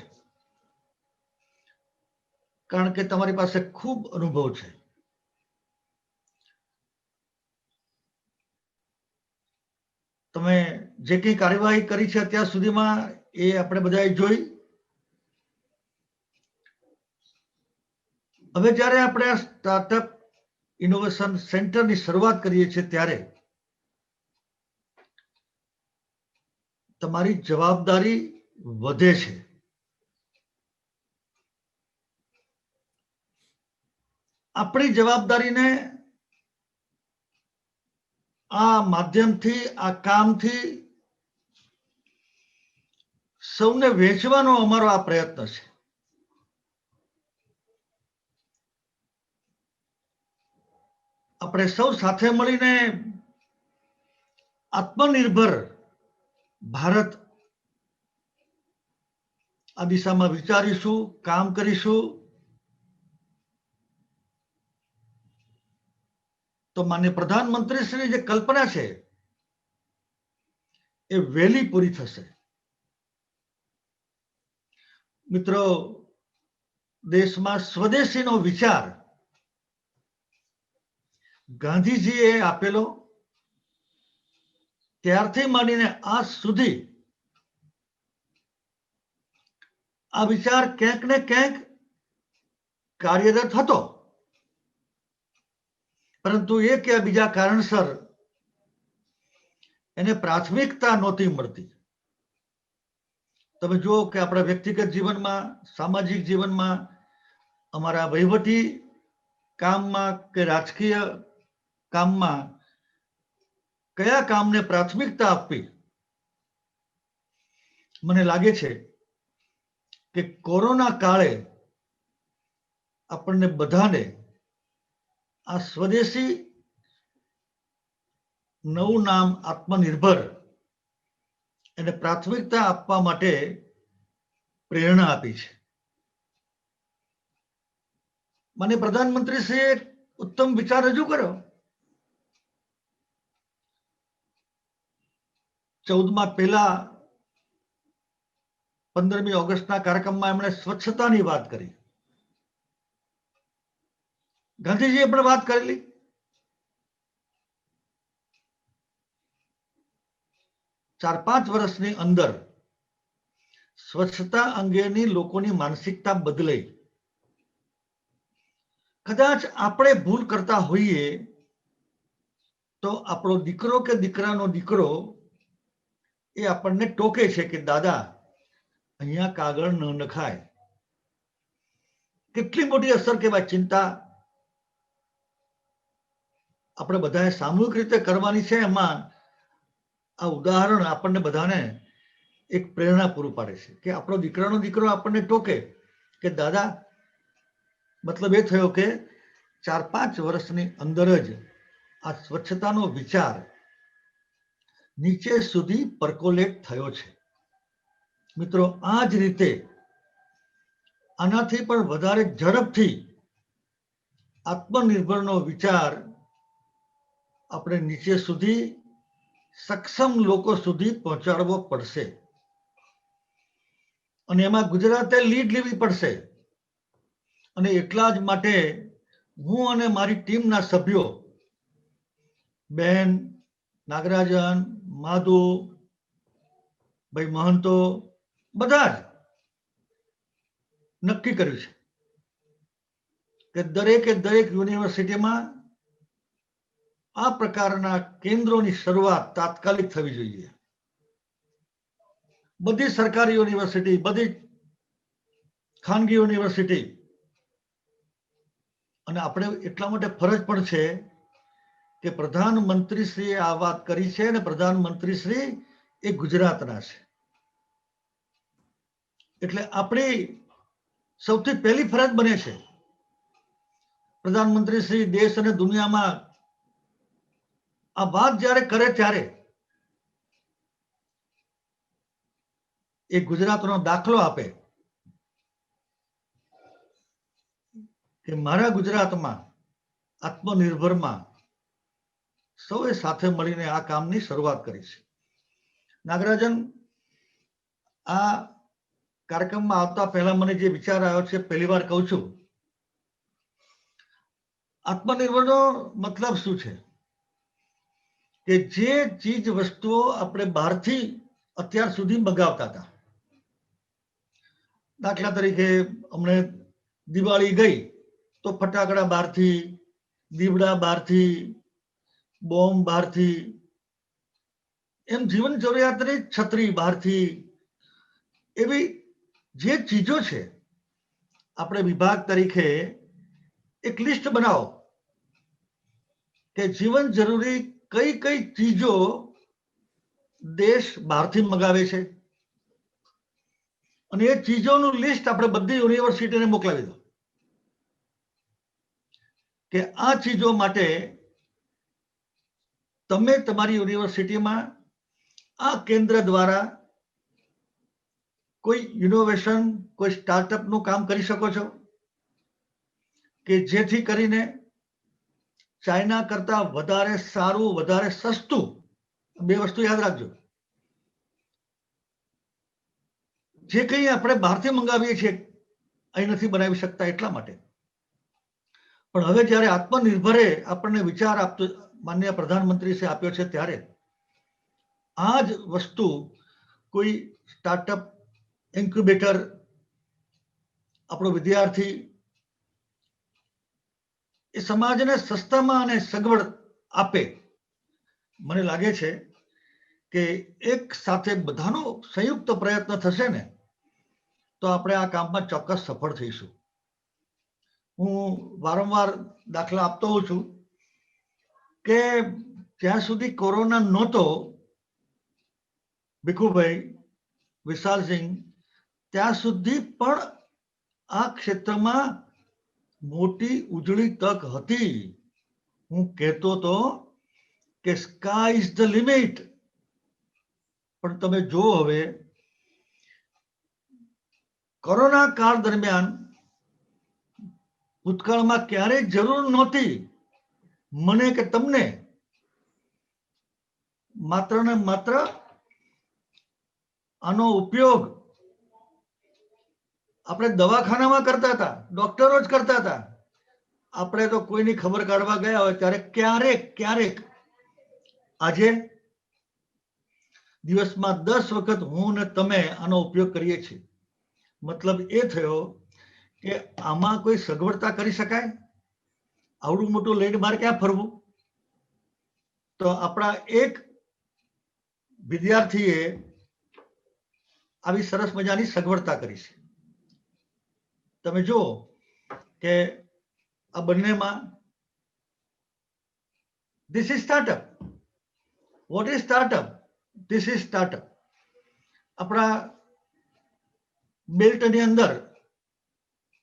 કારણ કે તમારી પાસે ખૂબ અનુભવ છે. તમે જે કંઈ કાર્યવાહી કરી છે અત્યાર સુધીમાં એ આપણે બધાએ જોઈ. હવે જ્યારે આપણે આ સ્ટાર્ટઅપ ઇનોવેશન સેન્ટરની શરૂઆત કરીએ છીએ ત્યારે તમારી જવાબદારી વધે છે. આપણી જવાબદારીને આ માધ્યમથી, આ કામથી સૌને વેચવાનો અમારો આ પ્રયત્ન છે. આપણે સૌ સાથે મળીને આત્મનિર્ભર ભારત આ દિશામાં વિચારીશું, કામ કરીશું, તો માન્ય પ્રધાનમંત્રીશ્રીની જે કલ્પના છે એ વહેલી પૂરી થશે. મિત્રો, દેશમાં સ્વદેશીનો વિચાર ગાંધીજીએ આપેલો, ત્યારથી માંડીને આજ સુધી આ વિચાર ક્યાંક ને ક્યાંક કાર્યરત હતો, પરંતુ એક કે બીજા કારણસર એને પ્રાથમિકતા નહોતી મળતી. તમે જુઓ કે આપણા વ્યક્તિગત જીવનમાં, સામાજિક જીવનમાં, અમારા વહીવટી કામમાં કે રાજકીય કામમાં કયા કામને પ્રાથમિકતા આપવી. મને લાગે છે કે કોરોના કાળે આપણને બધાને આ સ્વદેશી નવું નામ આત્મનિર્ભર એને પ્રાથમિકતા આપવા માટે પ્રેરણા આપી છે. માનનીય પ્રધાનમંત્રીશ્રીએ ઉત્તમ વિચાર રજૂ કર્યો. 14મા પહેલા 15મી ઓગસ્ટના કાર્યક્રમમાં એમણે સ્વચ્છતાની વાત કરી. ગાંધીજીએ પણ વાત કરેલી. 4-5 વર્ષની અંદર સ્વચ્છતા અંગેની લોકોની માનસિકતા બદલે. કદાચ આપણે ભૂલ કરતા હોઈએ તો આપણો દીકરો કે દીકરાનો દીકરો એ આપણને ટોકે છે કે દાદા અહીંયા કાગળ ન નખાય. કેટલી મોટી અસર કહેવાય. ચિંતા આપણે બધાએ સામૂહિક રીતે કરવાની છે. એમાં આ ઉદાહરણ આપણને બધાને એક પ્રેરણા પૂરું પાડે છે કે આપણો દીકરાનો દીકરો આપણને ટોકે કે દાદા, મતલબ એ થયો કે 4-5 વર્ષની અંદર જ આ સ્વચ્છતાનો વિચાર નીચે સુધી પરકોલેટ થયો છે. મિત્રો, આ જ રીતે આનાથી પણ વધારે ઝડપથી આત્મનિર્ભરનો વિચાર આપણે નીચે સુધી સક્ષમ લોકો સુધી પહોંચાડવો પડશે અને એમાં ગુજરાતે લીડ લેવી પડશે. અને એટલા જ માટે હું અને મારી ટીમના સભ્યો, બેન નાગરાજન, માધુ ભાઈ, મહંતો, બધા જ નક્કી કર્યું છે કે દરેકે દરેક યુનિવર્સિટીમાં આ પ્રકારના કેન્દ્રોની શરૂઆત તાત્કાલિક થવી જોઈએ. બધી સરકારી યુનિવર્સિટી, બધી ખાનગી યુનિવર્સિટી. અને આપણે એટલા માટે ફરજ પણ છે કે પ્રધાનમંત્રીશ્રીએ આ વાત કરી છે અને પ્રધાનમંત્રીશ્રી એ ગુજરાતના છે. એટલે આપણી સૌથી પહેલી ફરજ બને છે પ્રધાનમંત્રીશ્રી દેશ અને દુનિયામાં આ વાત જ્યારે કરે ત્યારે એ ગુજરાતનો દાખલો આપે કે મારા ગુજરાતમાં આત્મનિર્ભરમાં સૌએ સાથે મળીને આ કામની શરૂઆત કરી છે. નાગરાજન, આ કાર્યક્રમમાં આવતા પહેલા મને જે વિચાર આવ્યો છે, પહેલી વાર કહું છું, આત્મનિર્ભરનો મતલબ શું છે કે જે ચીજ વસ્તુઓ આપણે બહારથી અત્યાર સુધી મંગાવતા હતા, દાખલા તરીકે હમણે દિવાળી ગઈ તો ફટાકડા બહારથી, દીવડા બહારથી, બોમ્બ બહારથી, એમ જીવન જરૂરિયાતની છત્રી બહારથી, એવી જે ચીજો છે આપણે વિભાગ તરીકે એક લિસ્ટ બનાવો કે જીવન જરૂરી કઈ કઈ ચીજો દેશ બહારથી મંગાવે છે અને એ ચીજોનું લિસ્ટ આપણે બધી યુનિવર્સિટીને મોકલાવી દો કે આ ચીજો માટે તમે તમારી યુનિવર્સિટીમાં આ કેન્દ્ર દ્વારા કોઈ ઇનોવેશન, કોઈ સ્ટાર્ટઅપનું કામ કરી શકો છો કે જેથી કરીને ચાઇના કરતા વધારે સારું, વધારે સસ્તું, બે વસ્તુ યાદ રાખજો, જે કંઈ આપણે બહારથી મંગાવીએ છીએ અહીં નથી બનાવી શકતા એટલા માટે. પણ હવે જ્યારે આત્મનિર્ભરે આપણને વિચાર આપતો માનનીય પ્રધાનમંત્રીએ આપ્યો છે ત્યારે આ જ વસ્તુ કોઈ સ્ટાર્ટઅપ ઇન્ક્યુબેટર, આપણો વિદ્યાર્થી એ સમાજને સસ્તામાં અને સગવડ આપે. મને લાગે છે કે એક સાથે બધાનો સંયુક્ત પ્રયત્ન થશે ને તો આપણે આ કામમાં ચોક્કસ સફળ થઈશું. હું વારંવાર દાખલા આપતો હોઉં છું કે જ્યાં સુધી કોરોના નહોતો, ભીખુભાઈ, વિશાલસિંહ, ત્યાં સુધી પણ આ ક્ષેત્રમાં મોટી ઉજળી તક હતી. હું કહેતો હતો કે સ્કાય ઇઝ ધ લિમિટ. પણ તમે જુઓ હવે કોરોના કાળ દરમિયાન ભૂતકાળમાં ક્યારેય જરૂર નહોતી મને કે તમને, માત્ર ને માત્ર આનો ઉપયોગ આપણે દવાખાનામાં કરતા હતા, ડોક્ટરો જ કરતા હતા. આપણે તો કોઈની ખબર કાઢવા ગયા હોય ત્યારે ક્યારેક આજે દિવસમાં 10 વખત હું ને તમે આનો ઉપયોગ કરીએ છીએ. મતલબ એ થયો કે આમાં કોઈ સગવડતા કરી શકાય? આવડું મોટું લઈને મારે ક્યાં ફરવું? તો આપણા એક વિદ્યાર્થીએ આવી સરસ મજાની સગવડતા કરી છે. તમે જુઓ કે આ બંનેમાં this is startup. What is startup? This is startup. આપણા બેલ્ટની અંદર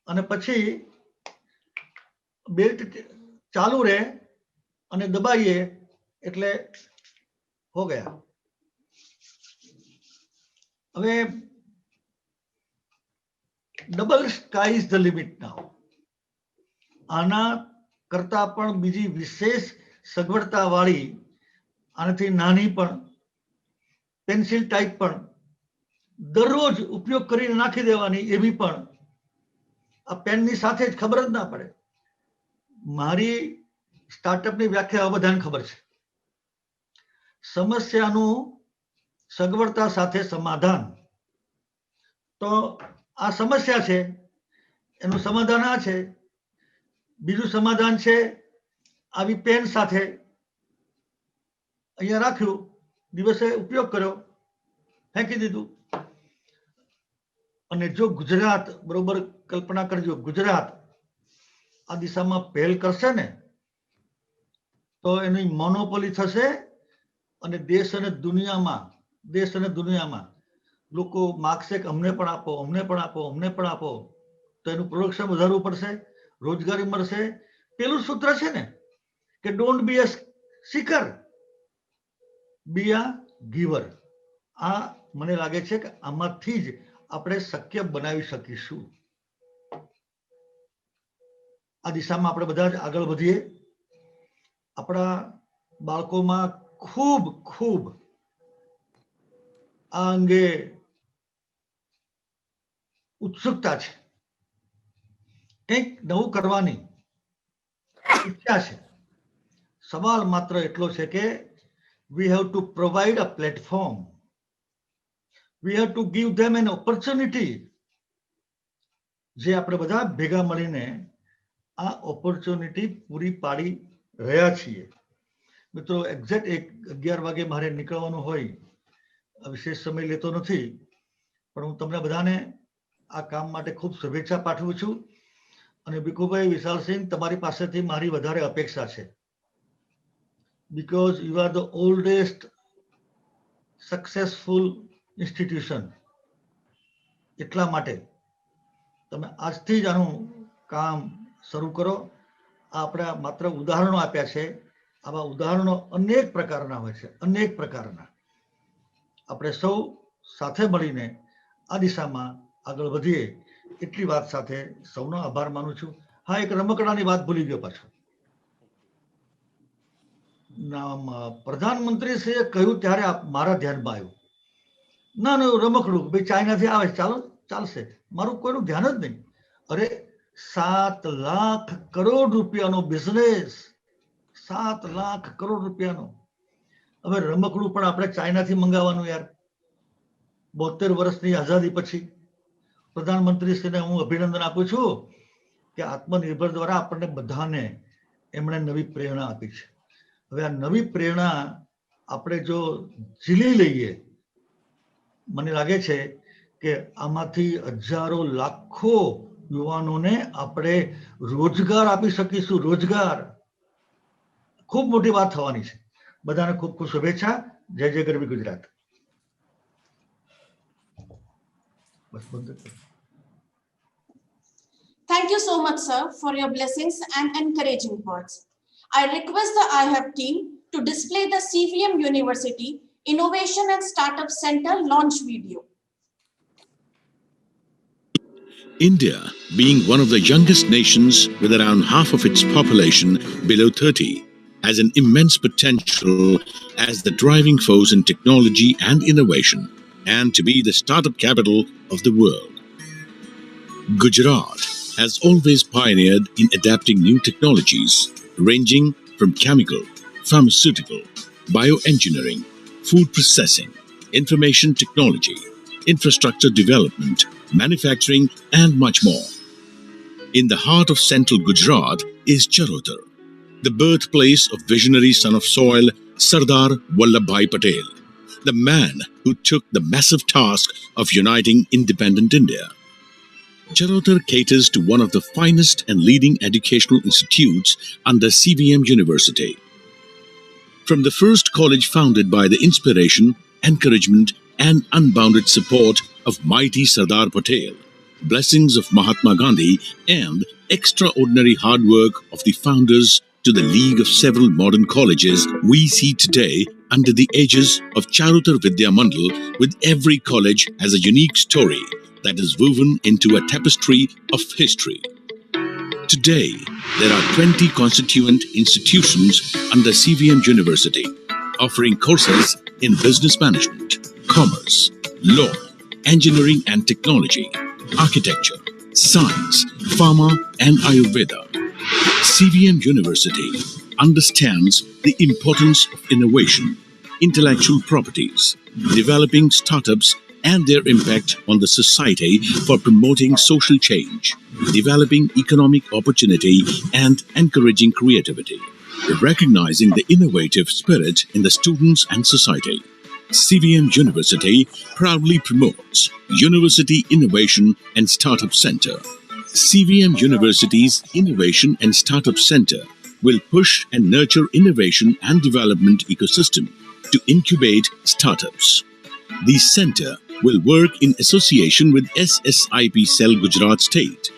અને પછી બેલ્ટ ચાલુ રહે અને દબાઈએ એટલે હો ગયા. હવે double sky is the limit now. આના કરતા પણ બીજી વિશેષ સગવડતા વાળી આનાથી નાની પણ પેન્સિલ ટાઈપ પણ દરરોજ ઉપયોગ કરીને નાખી દેવાની એવી પણ આ પેનની સાથે જ ખબર જ ના પડે. મારી સ્ટાર્ટઅપની વ્યાખ્યા બધાને ખબર છે. સમસ્યાનું સગવડતા સાથે સમાધાન. તો આ સમસ્યા છે, એનું સમાધાન આ છે. બીજું સમાધાન છે આવી પેન સાથે અહીંયા રાખ્યું, દિવસે ઉપયોગ કર્યો, ફેંકી દીધું. અને જો ગુજરાત, બરોબર કલ્પના કરજો, ગુજરાત આ દિશામાં પહેલ કરશે ને તો એની મોનોપોલી થશે અને દેશ અને દુનિયામાં લોકો માગશે કે અમને પણ આપો, અમને પણ આપો, અમને પણ આપો. તો એનું પ્રોડક્શન વધારવું પડશે, રોજગારી મળશે. પેલું સૂત્ર છે ને કે don't be a seeker, be a giver. આ મને લાગે છે કે આમાંથી જ આપણે શક્ય બનાવી શકીશું. આ દિશામાં આપણે બધા જ આગળ વધીએ. આપણા બાળકોમાં ખૂબ ખૂબ આ અંગે ઉત્સુકતા છે, કંઈક નવું કરવાની ઈચ્છા છે. સવાલ માત્ર એટલો છે કે we have to provide a platform. We have to give them an opportunity. જે આપણે બધા ભેગા મળીને આ ઓપોર્ચ્યુનિટી પૂરી પાડી રહ્યા છીએ. મિત્રો, એક્ઝેક્ટ 11 વાગે મારે નીકળવાનું હોય, વિશેષ સમય લેતો નથી, પણ હું તમને બધાને આ કામ માટે ખૂબ શુભેચ્છા પાઠવું છું. અને ભીખુભાઈ, વિશાલસિંહ, તમારી પાસેથી મારી વધારે અપેક્ષા છે. because you are the oldest successful institution. એટલા માટે તમે આજથી જ આનું કામ શરૂ કરો. આપણે માત્ર ઉદાહરણો આપ્યા છે, આવા ઉદાહરણો અનેક પ્રકારના હોય છે, અનેક પ્રકારના. આપણે સૌ સાથે મળીને આ દિશામાં આગળ વધીએ એટલી વાત સાથે સૌનો આભાર માનું છું. હા, એક રમકડાની વાત ભૂલી ગયો પાછો. પ્રધાનમંત્રીશ્રીએ કહ્યું ત્યારે મારા ધ્યાનમાં આવ્યું, ના રમકડું ભાઈ ચાઇનાથી આવે, ચાલો ચાલશે. મારું કોઈનું ધ્યાન જ નહીં. અરે 7 લાખ કરોડ રૂપિયાનો બિઝનેસ, 7 લાખ કરોડ રૂપિયાનો. હવે રમકડું પણ આપણે ચાઇનાથી મંગાવવાનું યાર. 72 વર્ષની આઝાદી પછી પ્રધાનમંત્રીશ્રીને હું અભિનંદન આપું છું કે આત્મનિર્ભર દ્વારા આપણને બધાને એમણે નવી પ્રેરણા આપી છે. હવે આ નવી પ્રેરણા આપણે જો ઝીલી લઈએ, મને લાગે છે કે આમાંથી હજારો લાખો યુવાનોને આપણે રોજગાર આપી શકીશું. રોજગાર ખૂબ મોટી વાત થવાની છે. બધાને ખૂબ ખૂબ શુભેચ્છા. જય જય ગરવી ગુજરાત. બસ બંધ.
Thank you so much, sir, for your blessings and encouraging words. I request the IHAB team to display the CVM University Innovation and Startup Center launch video.
India, being one of the youngest nations with around half of its population below 30, has an immense potential as the driving force in technology and innovation, and to be the startup capital of the world. Gujarat has always pioneered in adapting new technologies, ranging from chemical, pharmaceutical, bioengineering, food processing, information technology, infrastructure development, manufacturing, and much more. In the heart of central Gujarat is Charotar, the birthplace of visionary son of soil Sardar Vallabhbhai Patel, the man who took the massive task of uniting independent India. Charotar caters to one of the finest and leading educational institutes under CVM University. From the first college founded by the inspiration, encouragement, and unbounded support of mighty Sardar Patel, blessings of Mahatma Gandhi, and extraordinary hard work of the founders, to the league of several modern colleges we see today under the aegis of Charotar Vidya Mandal, with every college has a unique story that is woven into a tapestry of history. Today, there are 20 constituent institutions under CVM University, offering courses in business management, commerce, law, engineering and technology, architecture, science, pharma, and Ayurveda. CVM University understands the importance of innovation, intellectual properties, developing startups and their impact on the society for promoting social change, developing economic opportunity, and encouraging creativity. Recognizing the innovative spirit in the students and society, CVM University proudly promotes University Innovation and Startup Center. CVM University's Innovation and Startup Center will push and nurture innovation and development ecosystem to incubate startups. The center will work in association with SSIP Cell Gujarat State,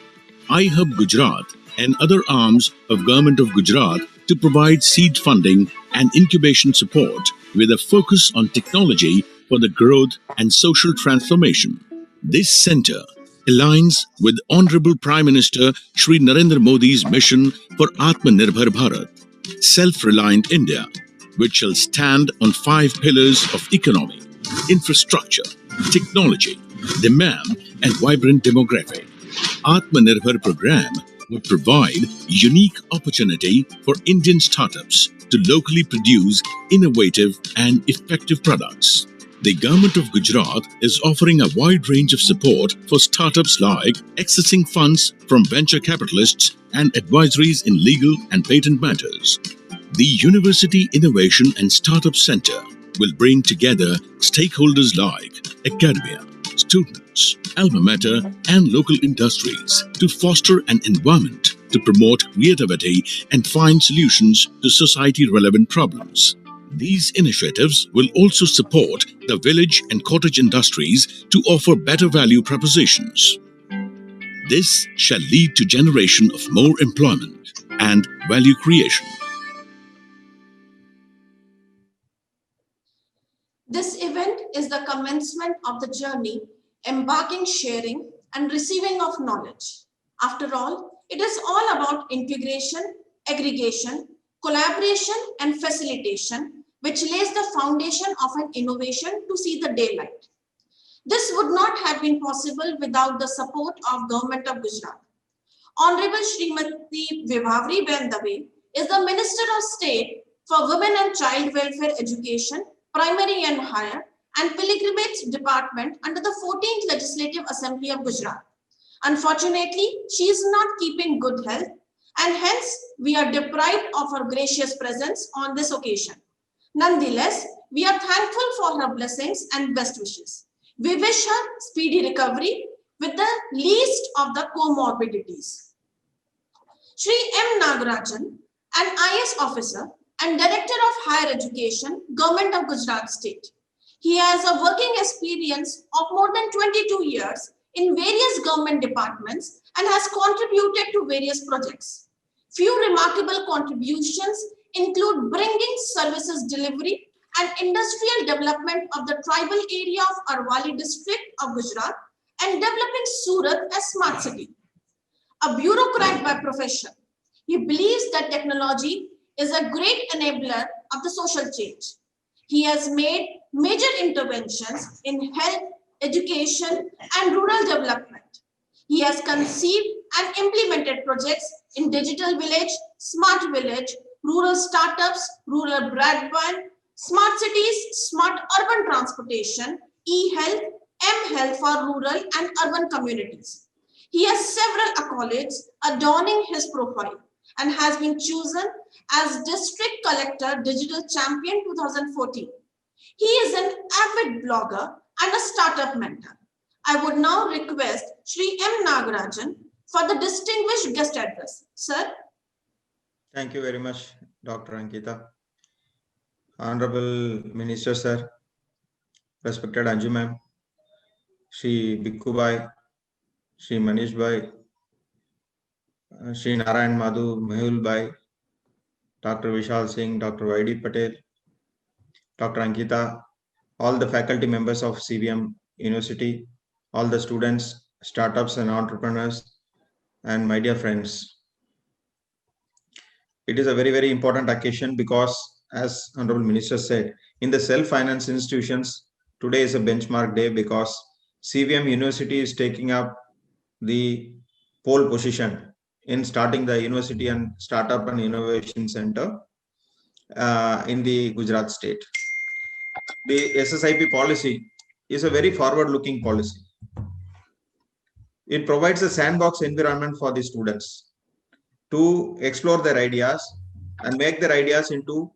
iHub Gujarat, and other arms of Government of Gujarat to provide seed funding and incubation support with a focus on technology for the growth and social transformation. This center aligns with Honorable Prime Minister Shri Narendra Modi's mission for Atmanirbhar Bharat, self-reliant India, which shall stand on 5 pillars of economy, infrastructure, technology, demand, and vibrant demography. Atmanirbhar program would provide unique opportunity for Indian startups to locally produce innovative and effective products. The Government of Gujarat is offering a wide range of support for startups, like accessing funds from venture capitalists and advisories in legal and patent matters. The University Innovation and Startup Center will bring together stakeholders like academia, students, alma mater, and local industries to foster an environment to promote creativity and find solutions to society-relevant problems. These initiatives will also support the village and cottage industries to offer better value propositions. This shall lead to generation of more employment and value creation.
This event is the commencement of the journey, embarking, sharing, and receiving of knowledge. After all, it is all about integration, aggregation, collaboration, and facilitation, which lays the foundation of an innovation to see the daylight. This would not have been possible without the support of Government of Gujarat. Honorable Srimati Vibhavri Ben Dave is the Minister of State for Women and Child Welfare Education, Primary and Higher, and Pilgrimage Department under the 14th Legislative Assembly of Gujarat. Unfortunately, she is not keeping good health, and hence we are deprived of her gracious presence on this occasion. Nonetheless, we are thankful for her blessings and best wishes. We wish her speedy recovery with the least of the comorbidities. Shri M. Nagarajan, an IS officer and Director of Higher Education, Government of Gujarat State. He has a working experience of more than 22 years in various government departments and has contributed to various projects. Few remarkable contributions include bringing services delivery and industrial development of the tribal area of Arwali district of Gujarat and developing Surat as smart city. A bureaucrat by profession, he believes that technology is a great enabler of the social change. He has made major interventions in health, education, and rural development. He has conceived and implemented projects in digital village, smart village, rural startups, rural broadband, smart cities, smart urban transportation, e-health, m-health for rural and urban communities. He has several accolades adorning his profile and has been chosen as District Collector Digital Champion 2014. He is an avid blogger and a startup mentor. I would now request Shri M. Nagarajan for the distinguished guest address. Sir.
Thank you very much, Dr. Ankita. Honorable Minister, sir, respected Anju ma'am, Shri Bikku Bhai, Shri Manish Bhai, Shri Narayan Madhu, Mehul Bhai, Dr. Vishal Singh, Dr. Y.D. Patel, Dr. Ankita, all the faculty members of CVM University, all the students, startups and entrepreneurs, and my dear friends. It is a very, very important occasion because, as Honorable Minister said, in the self-finance institutions, today is a benchmark day because CVM University is taking up the pole position in starting the University and Startup and Innovation Center in the Gujarat state. The SSIP policy is a very forward-looking policy. It provides a sandbox environment for the students to explore their ideas and make their ideas into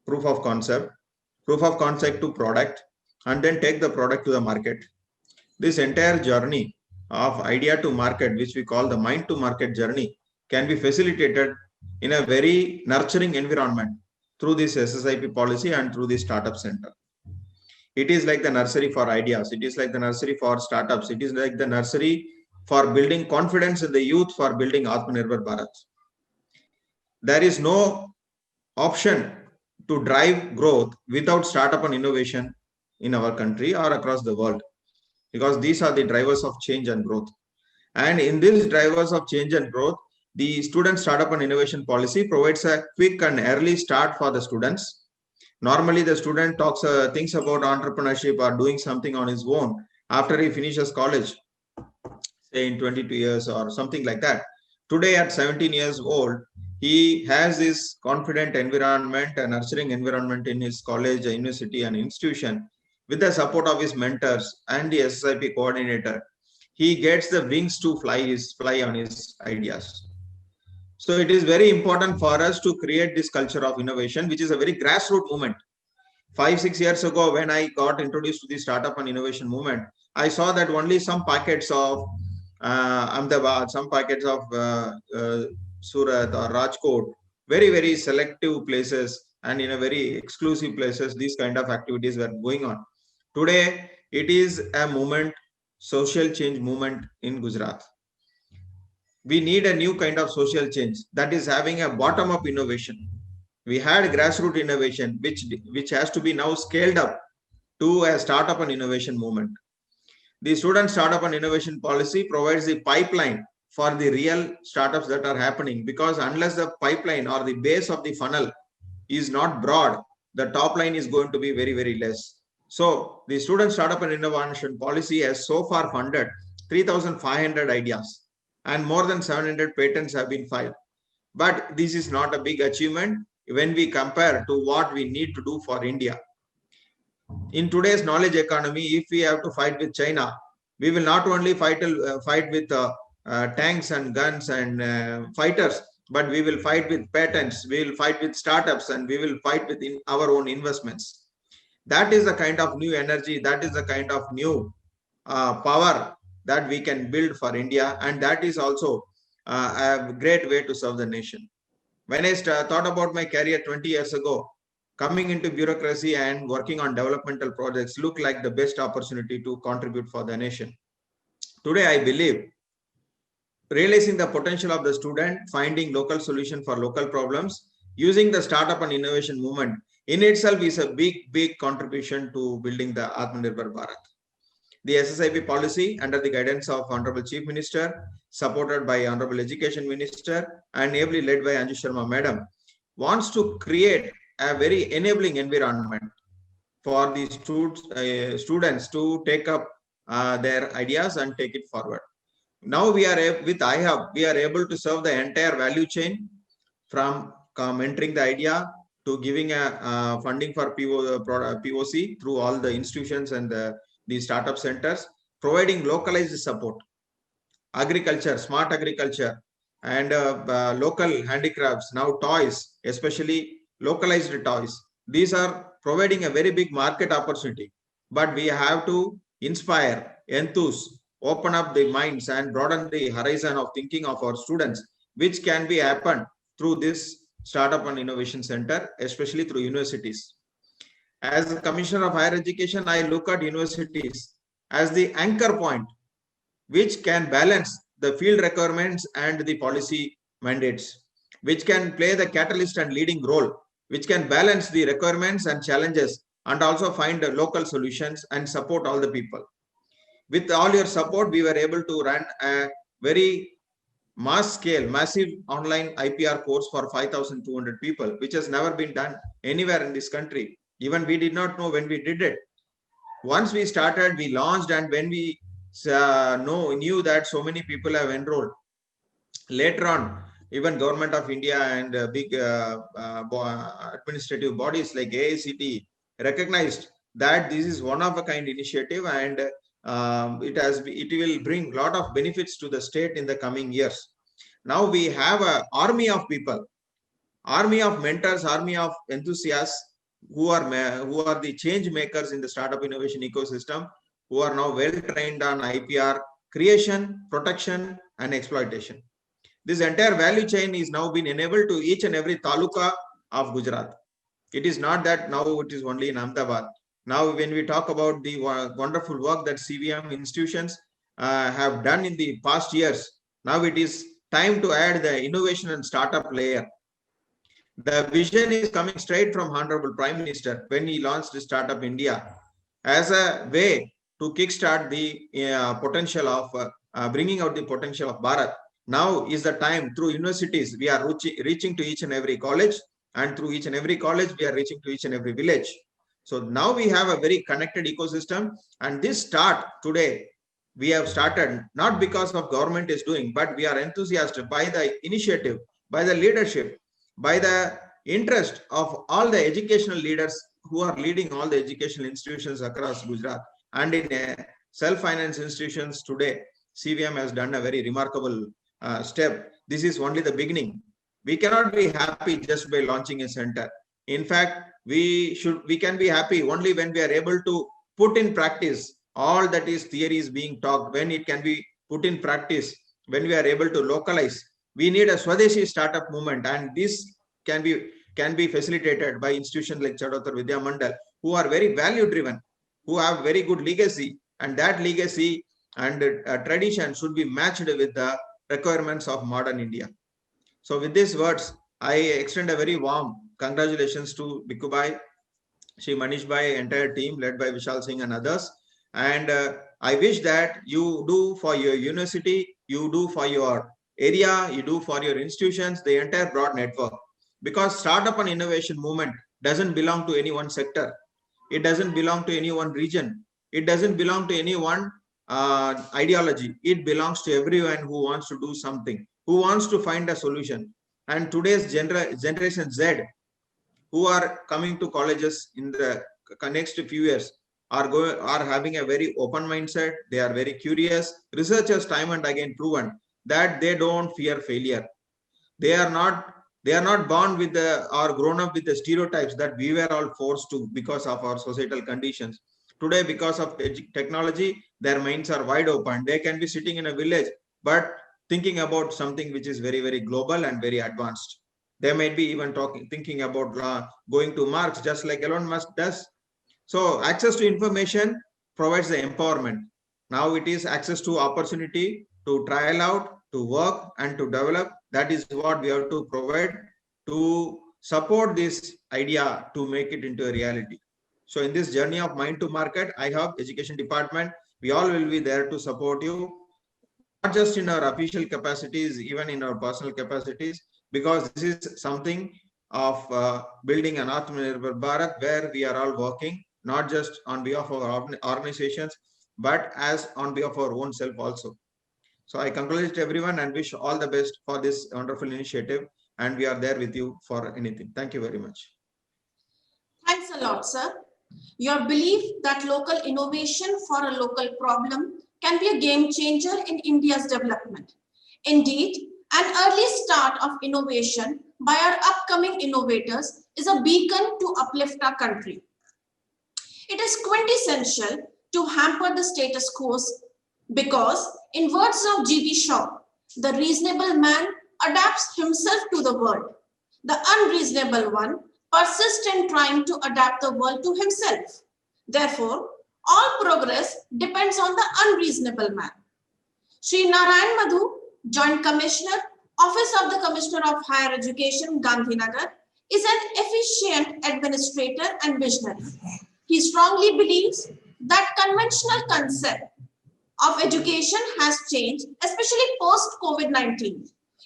proof of concept to product, and then take the product to the market. This entire journey of idea to market, which we call the mind to market journey, can be facilitated in a very nurturing environment through this SSIP policy and through the startup center. It is like the nursery for ideas. It is like the nursery for startups. It is like the nursery for building confidence in the youth, for building Atmanirbhar Bharat. There is no option to drive growth without startup and innovation in our country or across the world, because these are the drivers of change and growth. And in these drivers of change and growth, the student startup and innovation policy provides a quick and early start for the students. Normally, the student thinks about entrepreneurship or doing something on his own after he finishes college, say in 22 years or something like that. Today, at 17 years old, he has this confident environment and nurturing environment in his college, university, and institution. With the support of his mentors and the SSIP coordinator, he gets the wings to fly on his ideas. So it is very important for us to create this culture of innovation, which is a very grassroots movement. 5-6 years ago, when I got introduced to the startup and innovation movement, I saw that only some pockets of Ahmedabad, some pockets of Surat or Rajkot, very, very selective places and in a very exclusive places, these kind of activities were going on. Today, it is a movement, social change movement in Gujarat. We need a new kind of social change that is having a bottom-up innovation. We had grassroots innovation, which has to be now scaled up to a startup and innovation movement. The student startup and innovation policy provides the pipeline for the real startups that are happening, because unless the pipeline or the base of the funnel is not broad, the top line is going to be very, very less. So the student startup and innovation policy has so far funded 3,500 ideas and more than 700 patents have been filed. But this is not a big achievement when we compare to what we need to do for India. In today's knowledge economy, if we have to fight with China, we will not only fight with tanks and guns and fighters, but we will fight with patents, we will fight with startups, and we will fight with our own investments. That is the kind of new energy, that is the kind of new power that we can build for India, and that is also a great way to serve the nation. When I thought about my career 20 years ago, coming into bureaucracy and working on developmental projects looked like the best opportunity to contribute for the nation. Today, I believe realizing the potential of the student, finding local solution for local problems, using the startup and innovation movement in itself is a big, big contribution to building the Atmanirbhar Bharat. The SSIP policy, under the guidance of Honorable Chief Minister, supported by Honorable Education Minister, and ably led by Anju Sharma Madam, wants to create a very enabling environment for the students to take up their ideas and take it forward. Now we are with iHub, we are able to serve the entire value chain from entering the idea to giving a funding for POC through all the institutions and the startup centers, providing localized support, agriculture, smart agriculture, and local handicrafts, now toys, especially localized toys. These are providing a very big market opportunity, but we have to inspire, enthuse, open up the minds and broaden the horizon of thinking of our students, which can be happened through this Startup and Innovation Center, especially through universities. As the Commissioner of Higher Education, I look at universities as the anchor point which can balance the field requirements and the policy mandates, which can play the catalyst and leading role, which can balance the requirements and challenges and also find local solutions and support all the people. With all your support, we were able to run a very massive online IPR course for 5,200 people, which has never been done anywhere in this country. Even we did not know when we did it. Once we started, we launched, and when we knew that so many people have enrolled, later on, even Government of India and big administrative bodies like AICTE recognized that this is one of a kind initiative, and it will bring a lot of benefits to the state in the coming years. Now we have an army of people, army of mentors, army of enthusiasts who are the change makers in the startup innovation ecosystem, who are now well trained on IPR creation, protection, and exploitation. This entire value chain is now been enabled to each and every taluka of Gujarat. It is not that now it is only in Ahmedabad. Now, when we talk about the wonderful work that CVM institutions have done in the past years, now it is time to add the innovation and startup layer. The vision is coming straight from Honorable Prime Minister when he launched Startup India as a way to kickstart the potential of bringing out the potential of Bharat. Now is the time. Through universities, we are reaching to each and every college, and through each and every college, we are reaching to each and every village. So now we have a very connected ecosystem, and this start today, we have started not because of government is doing, but we are enthusiastic by the initiative, by the leadership, by the interest of all the educational leaders who are leading all the educational institutions across Gujarat. And in self-finance institutions today, CVM has done a very remarkable step. This is only the beginning. We cannot be happy just by launching a center. In fact, we can be happy only when we are able to put in practice all that is theories being talked, when it can be put in practice, when we are able to localize. We need a Swadeshi startup movement, and this can be facilitated by institutions like Charotar Vidya Mandal, who are very value driven, who have very good legacy, and that legacy and tradition should be matched with the requirements of modern India. So with these words, I extend a very warm congratulations to Bhikkhu Bhai, Shri Manish Bhai, entire team led by Vishal Singh and others. And I wish that you do for your university, you do for your area, you do for your institutions, the entire broad network. Because startup and innovation movement doesn't belong to any one sector. It doesn't belong to any one region. It doesn't belong to any one ideology. It belongs to everyone who wants to do something, who wants to find a solution. And today's generation Z, who are coming to colleges in the next few years, are having a very open mindset. They are very curious. Researchers time and again proven that they don't fear failure. They are not born with or grown up with the stereotypes that we were all forced to because of our societal conditions. Today, because of technology, their minds are wide open. They can be sitting in a village, but thinking about something which is very, very global and very advanced. They might be even thinking about going to Mars, just like Elon Musk does. So access to information provides the empowerment. Now it is access to opportunity to trial out, to work, and to develop. That is what we have to provide to support this idea to make it into a reality. So in this journey of mind to market, I have Education Department. We all will be there to support you, not just in our official capacities, even in our personal capacities, because this is something of building an Atmanirbhar Bharat where we are all working, not just on behalf of our organizations, but as on behalf of our own self also. So I congratulate everyone and wish all the best for this wonderful initiative. And we are there with you for anything. Thank you very much.
Thanks a lot, sir. Your belief that local innovation for a local problem can be a game changer in India's development. Indeed, an early start of innovation by our upcoming innovators is a beacon to uplift our country. It is quintessential to hamper the status quo because, in words of G.B. Shaw, the reasonable man adapts himself to the world. The unreasonable one persists in trying to adapt the world to himself. Therefore, all progress depends on the unreasonable man. Sri Narayan Madhu, Joint Commissioner, Office of the Commissioner of Higher Education, Gandhinagar, is an efficient administrator and visionary. He strongly believes that conventional concept of education has changed, especially post-COVID-19.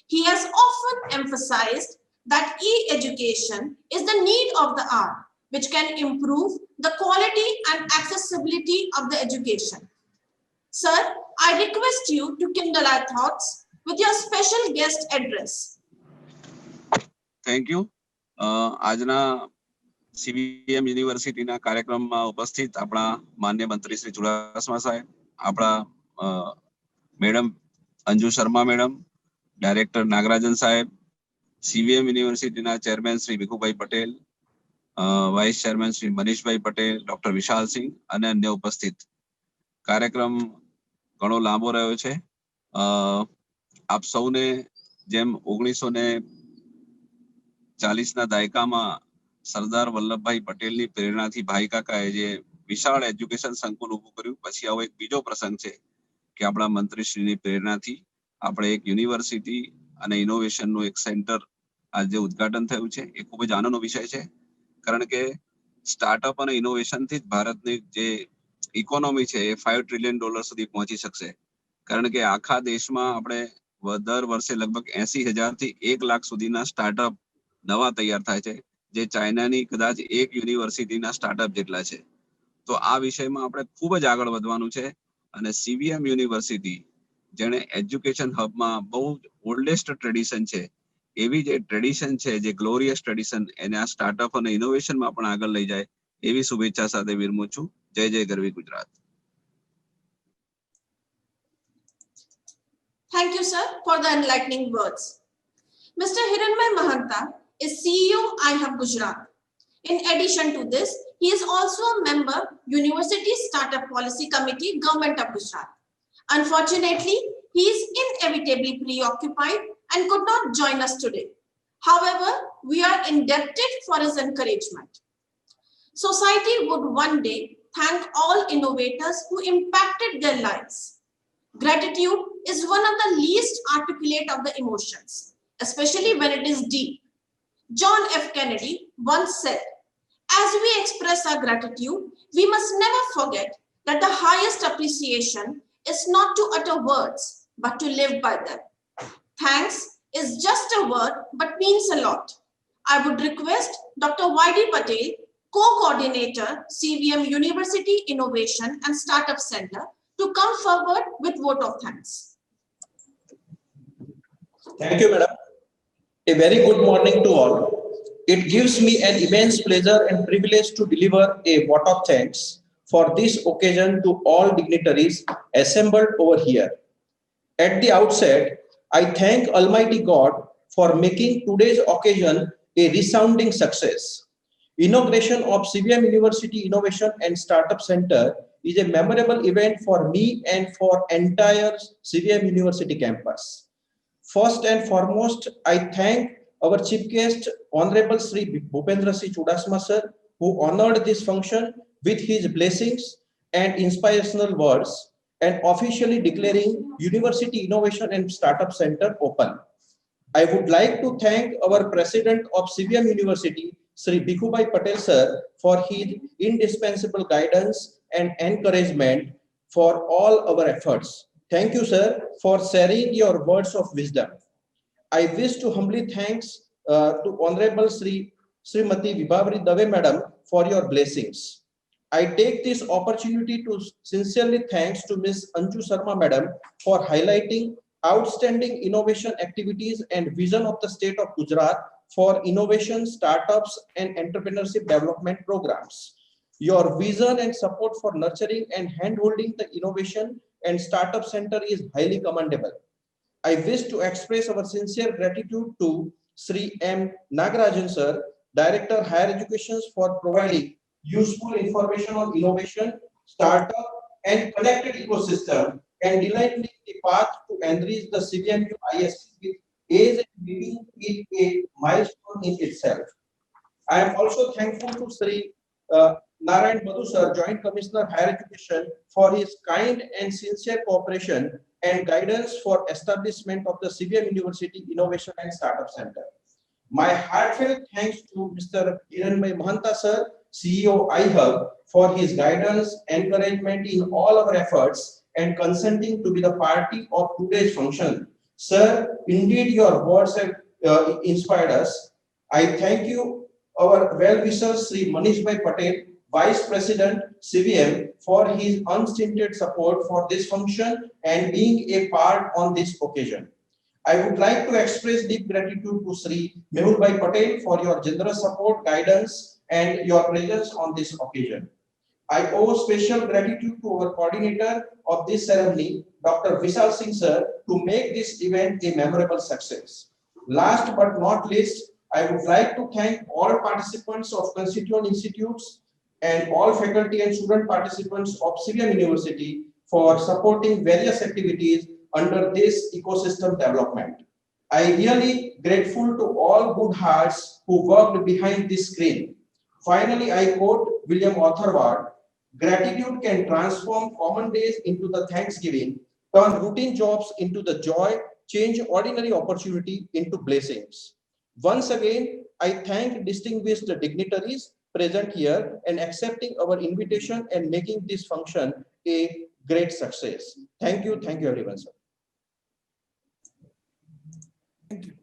He has often emphasized that e-education is the need of the hour, which can improve the quality and accessibility of the education. Sir, I request you to kindle our thoughts with your special guest address.
Thank you. આજના CVM યુનિવર્સિટીના કાર્યક્રમમાં ઉપસ્થિત આપણા માન્ય મંત્રી શ્રી ચુડાસમા સાહેબ, આપણા madam Anju Sharma madam, director Nagarajan સાહેબ, CVM યુનિવર્સિટીના chairman Shri Bhikhubhai Patel, vice chairman Shri Manishbhai Patel, doctor Vishal Singh અને અન્ય ઉપસ્થિત. કાર્યક્રમ ઘણો લાંબો રહ્યો છે. આપ સૌને જેમ 1940ના દાયકામાં સરદાર વલ્લભભાઈ પટેલની પ્રેરણાથી ભાઈ કાકાએ જે વિશાળ એજ્યુકેશન સંકુલ ઊભું કર્યું, પછી આવો એક બીજો પ્રસંગ છે કે આપણા મંત્રીશ્રીની પ્રેરણાથી આપણે એક યુનિવર્સિટી અને ઇનોવેશનનું એક સેન્ટર આજે ઉદ્ઘાટન થયું છે. એ ખૂબ જ આનંદનો વિષય છે, કારણ કે સ્ટાર્ટઅપ અને ઇનોવેશનથી જ ભારતની જે ઇકોનોમી છે એ $5 ટ્રિલિયન સુધી પહોંચી શકશે. કારણ કે આખા દેશમાં આપણે દર વર્ષે લગભગ 80,000 થી 1 લાખ સુધીના સ્ટાર્ટઅપ નવા તૈયાર થાય છે, જે ચાઇનાની કદાચ એક યુનિવર્સિટીના સ્ટાર્ટઅપ જેટલા છે. તો આ વિષયમાં આપણે ખૂબ જ આગળ વધવાનું છે. અને CVM યુનિવર્સિટી જેણે એજ્યુકેશન હબમાં બહુ ઓલ્ડેસ્ટ ટ્રેડિશન છે, એવી જે ટ્રેડિશન છે, જે ગ્લોરિયસ ટ્રેડિશન, એને આ સ્ટાર્ટઅપ અને ઇનોવેશનમાં પણ આગળ લઈ જાય એવી શુભેચ્છા સાથે વિરમું છું. જય જય ગરવી Gujarat.
Thank you, sir, for the enlightening words. Mr. Hiranmay Mahanta is CEO iHub Gujarat. In addition to this, he is also a member University Startup Policy Committee, Government of Gujarat. Unfortunately, he is inevitably preoccupied and could not join us today. However, we are indebted for his encouragement. Society would one day thank all innovators who impacted their lives. Gratitude is one of the least articulate of the emotions, especially when it is deep. John F. Kennedy once said, "As we express our gratitude, we must never forget that the highest appreciation is not to utter words, but to live by them." Thanks is just a word, but means a lot. I would request Dr. Y.D. Patel, Co-Coordinator, CVM University Innovation and Startup Center, to come forward with vote of thanks.
Thank you, madam. A very good morning to all. It gives me an immense pleasure and privilege to deliver a vote of thanks for this occasion to all dignitaries assembled over here. At the outset, I thank Almighty God for making today's occasion a resounding success. Inauguration of CVM University Innovation and Startup Center is a memorable event for me and for entire CVM University campus. First and foremost, I thank our chief guest, Honorable Sri Bhupendra Singh Chudasama sir, who honored this function with his blessings and inspirational words and officially declaring University Innovation and Startup Center open. I would like to thank our President of CVM University, Sri Bhikhubhai Patel sir, for his indispensable guidance and encouragement for all our efforts. Thank you, sir, for sharing your words of wisdom. I wish to humbly thanks to Honorable Srimati Vibhavari Dave Madam for your blessings. I take this opportunity to sincerely thanks to Ms. Anju Sharma Madam for highlighting outstanding innovation activities and vision of the state of Gujarat for innovation, startups, and entrepreneurship development programs. Your vision and support for nurturing and handholding the innovation and startup center is highly commendable. I wish to express our sincere gratitude to Sri M. Nagarajan sir, Director Higher Education, for providing useful information on innovation, startup, and connected ecosystem, and delightfully the path to enrich the CVMU ISC with age and making it a milestone in itself. I am also thankful to Sri Narayan Madhu sir, Joint Commissioner Higher Education, for his kind and sincere cooperation and guidance for establishment of the CVM University Innovation and Startup Center. My heartfelt thanks to Mr. Hiranbhai Mahanta sir, CEO iHub, for his guidance, encouragement in all our efforts, and consenting to be the party of today's function. Sir, indeed your words have inspired us. I thank you, our well-wisher Sri Manish Bhai Patel, Vice President CVM, for his unstinted support for this function and being a part on this occasion. I would like to express deep gratitude to Sri Mehul Bhai Patel for your generous support, guidance, and your presence on this occasion. I owe special gratitude to our coordinator of this ceremony, Dr. Vishal Singh sir, to make this event a memorable success. Last but not least, I would like to thank all participants of constituent institutes and all faculty and student participants of CVM University for supporting various activities under this ecosystem development. I really grateful to all good hearts who worked behind this screen. Finally, I quote William Otherward, "Gratitude can transform common days into the Thanksgiving, turn routine jobs into the joy, change ordinary opportunity into blessings." Once again, I thank distinguished dignitaries present here and accepting our invitation and making this function a great success. Thank you everyone, sir.
Thank you.